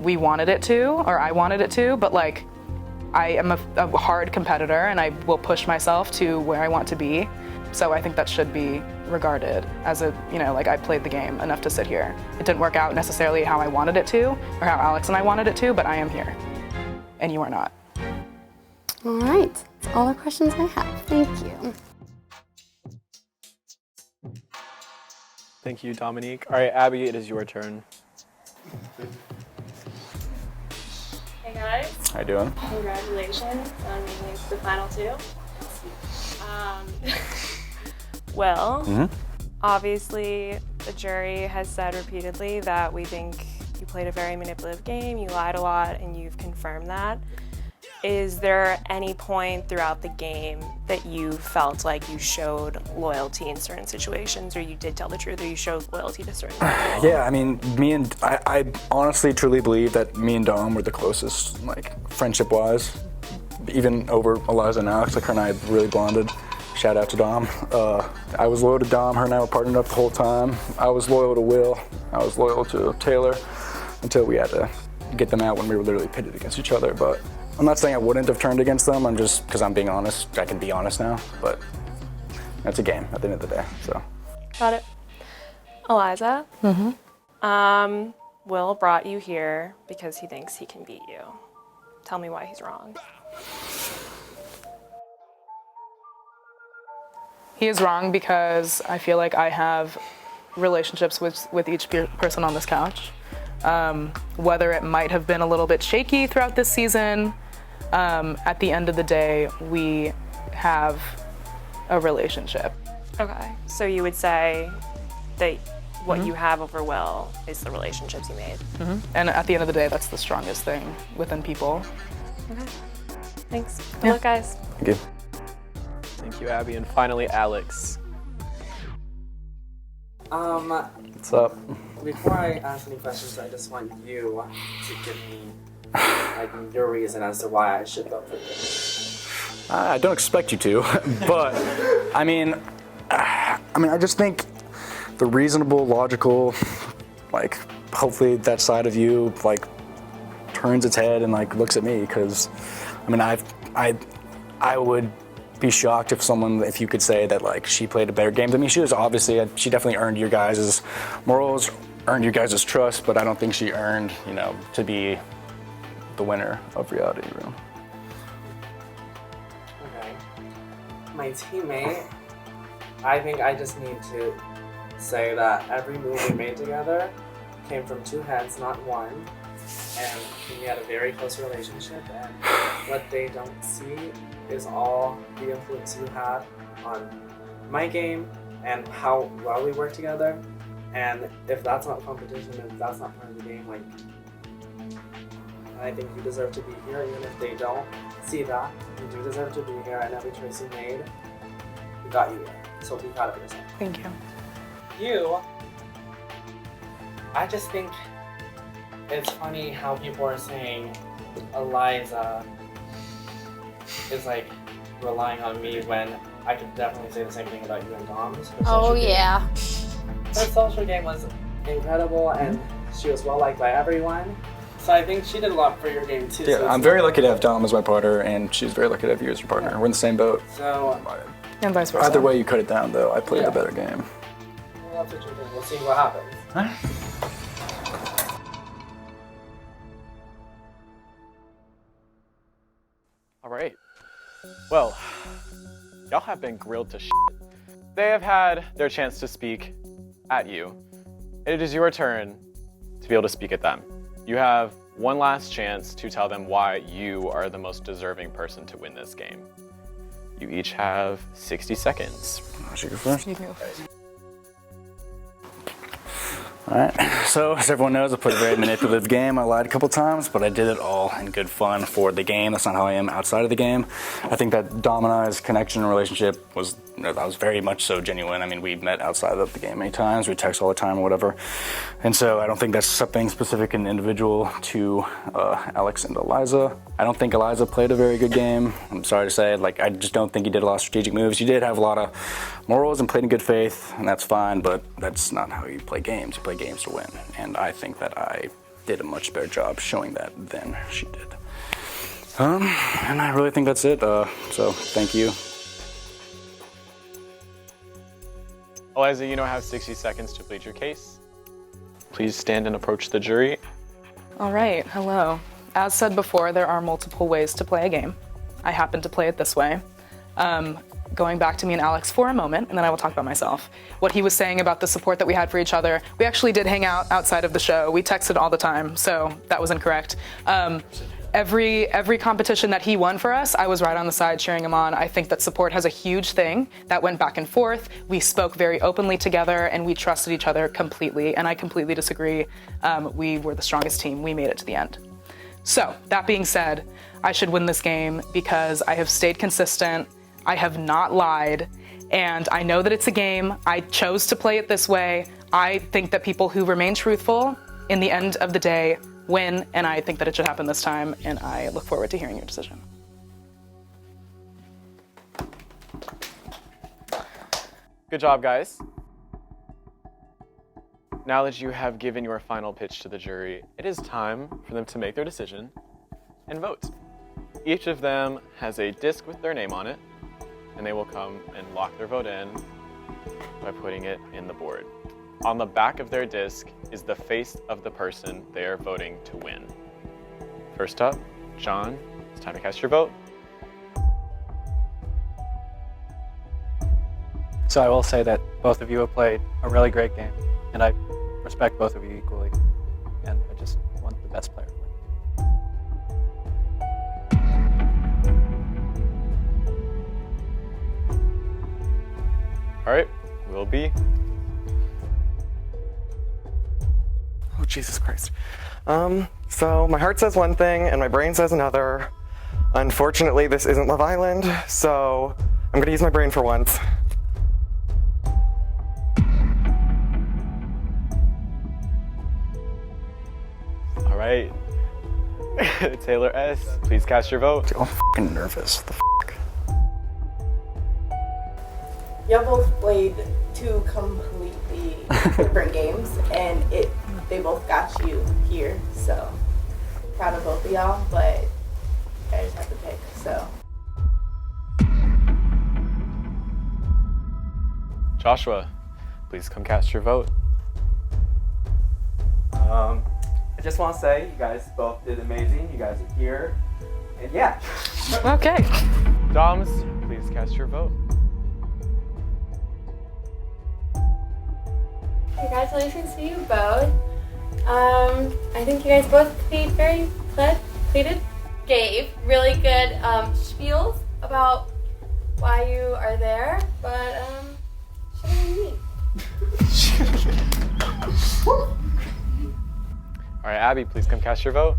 we wanted it to, or I wanted it to, but I am a hard competitor and I will push myself to where I want to be. So I think that should be regarded as I played the game enough to sit here. It didn't work out necessarily how I wanted it to, or how Alex and I wanted it to, but I am here. And you are not. All right, that's all the questions I have. Thank you. Thank you, Dominique. All right, Abby, it is your turn. Hey guys. How you doing? Congratulations on making it to the final 2. Well, obviously the jury has said repeatedly that we think you played a very manipulative game, you lied a lot, and you've confirmed that. Is there any point throughout the game that you felt like you showed loyalty in certain situations, or you did tell the truth, or you showed loyalty to certain people? Yeah, I mean, I honestly truly believe that me and Dom were the closest, friendship-wise, even over Eliza and Alex. Her and I really bonded. Shout out to Dom. I was loyal to Dom. Her and I were partnered up the whole time. I was loyal to Will. I was loyal to Taylor until we had to get them out when we were literally pitted against each other. But I'm not saying I wouldn't have turned against them. I'm just, because I'm being honest, I can be honest now. But it's a game at the end of the day, so. Got it. Eliza, Mm-hmm. Will brought you here because he thinks he can beat you. Tell me why he's wrong. He is wrong because I feel like I have relationships with each person on this couch. Whether it might have been a little bit shaky throughout this season, at the end of the day, we have a relationship. Okay, so you would say that what you have over Will is the relationships you made. Mm-hmm. And at the end of the day, that's the strongest thing within people. Okay, thanks. Good luck, guys. Thank you. Thank you, Abby. And finally, Alex. What's up? Before I ask any questions, I just want you to give me like your reason as to why I should vote for you. I don't expect you to, but I mean, I just think the reasonable, logical, like, hopefully that side of you, like, turns its head and, like, looks at me, because, I mean, I would be shocked if you could say that, like, she played a better game than me. She definitely earned your guys' morals, earned your guys' trust, but I don't think she earned, to be the winner of Reality Room. Okay. My teammate, I think I just need to say that every move we made together came from two heads, not one, and we had a very close relationship, and what they don't see is all the influence you had on my game and how well we work together. And if that's not competition, if that's not part of the game, like, I think you deserve to be here. Even if they don't see that, you do deserve to be here, and every choice you made got you here. So be proud of yourself. Thank you. You, I just think it's funny how people are saying Eliza is like relying on me when I could definitely say the same thing about you and Dom's. Oh yeah. Her social game was incredible and she was well liked by everyone. So I think she did a lot for your game too. Yeah, so I'm very lucky to have Dom as my partner, and she's very lucky to have you as your partner. We're in the same boat. So, and vice versa. Either way you cut it down, though, I played the better game. well, that's what you're doing. We'll see what happens. All right. Well, y'all have been grilled to shit. They have had their chance to speak at you. It is your turn to be able to speak at them. You have one last chance to tell them why you are the most deserving person to win this game. You each have 60 seconds. I should go first. You can go first. Alright, so as everyone knows, I played a very manipulative game. I lied a couple times, but I did it all in good fun for the game. That's not how I am outside of the game. I think that Dom and I's connection and relationship was very much so genuine. I mean, we met outside of the game many times. We text all the time or whatever. And so I don't think that's something specific and individual to Alex and Eliza. I don't think Eliza played a very good game. I'm sorry to say, I just don't think you did a lot of strategic moves. You did have a lot of morals and played in good faith, and that's fine, but that's not how you play games. You play games to win. And I think that I did a much better job showing that than she did. And I really think that's it. So thank you. Eliza, you now have 60 seconds to plead your case. Please stand and approach the jury. All right, hello. As said before, there are multiple ways to play a game. I happen to play it this way. Going back to me and Alex for a moment, and then I will talk about myself. What he was saying about the support that we had for each other, we actually did hang out outside of the show. We texted all the time, so that was incorrect. Every competition that he won for us, I was right on the side cheering him on. I think that support has a huge thing that went back and forth. We spoke very openly together, and we trusted each other completely, and I completely disagree. We were the strongest team. We made it to the end. So, that being said, I should win this game because I have stayed consistent, I have not lied, and I know that it's a game. I chose to play it this way. I think that people who remain truthful, in the end of the day, win, and I think that it should happen this time, and I look forward to hearing your decision. Good job, guys. Now that you have given your final pitch to the jury, it is time for them to make their decision and vote. Each of them has a disc with their name on it, and they will come and lock their vote in by putting it in the board. On the back of their disc is the face of the person they are voting to win. First up, John, it's time to cast your vote. So I will say that both of you have played a really great game, and I respect both of you equally, and I just want the best player to win. All right, will be. Oh, Jesus Christ. So my heart says one thing and my brain says another. Unfortunately, this isn't Love Island, so I'm gonna use my brain for once. All right. Taylor S., please cast your vote. I'm fucking nervous. What the fuck? Y'all both played two completely different games, and they both got you here. So proud of both of y'all, but I just have to pick. So Joshua, please come cast your vote. I just want to say you guys both did amazing. You guys are here, and yeah. Okay. Doms, please cast your vote. Congratulations to you both. I think you guys both gave really good spiels about why you are there, but shouldn't be me. All right, Abby, please come cast your vote.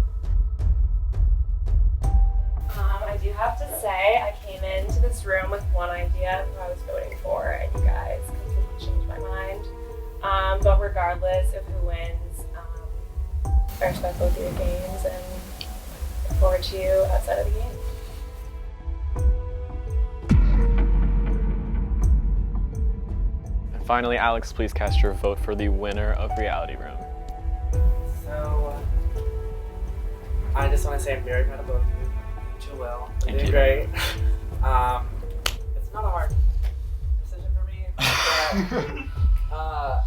I do have to say, I came into this room with one idea of who I was voting for, and you guys completely changed my mind. But regardless of who wins, I respect both of your games and look forward to you outside of the game. And finally, Alex, please cast your vote for the winner of Reality Room. So I just want to say I'm very proud of both of you. You did well. You Thank did you. great. It's not a hard decision for me, but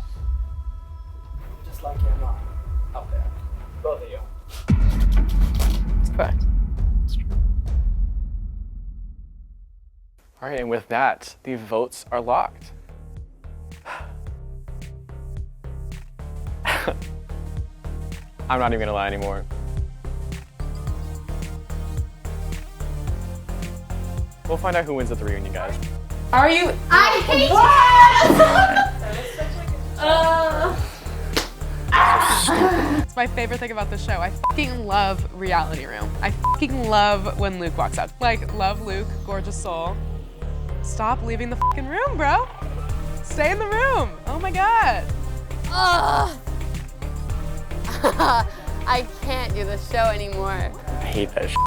just like you're not up there. Both of you. That's correct. All right, and with that, the votes are locked. I'm not even gonna lie anymore. We'll find out who wins at the reunion, guys. Are you? I hate It's my favorite thing about the show. I fucking love Reality Room. I fucking love when Luke walks out. Like, love Luke, gorgeous soul. Stop leaving the fucking room, bro. Stay in the room. Oh my god. I can't do this show anymore. I hate that shit.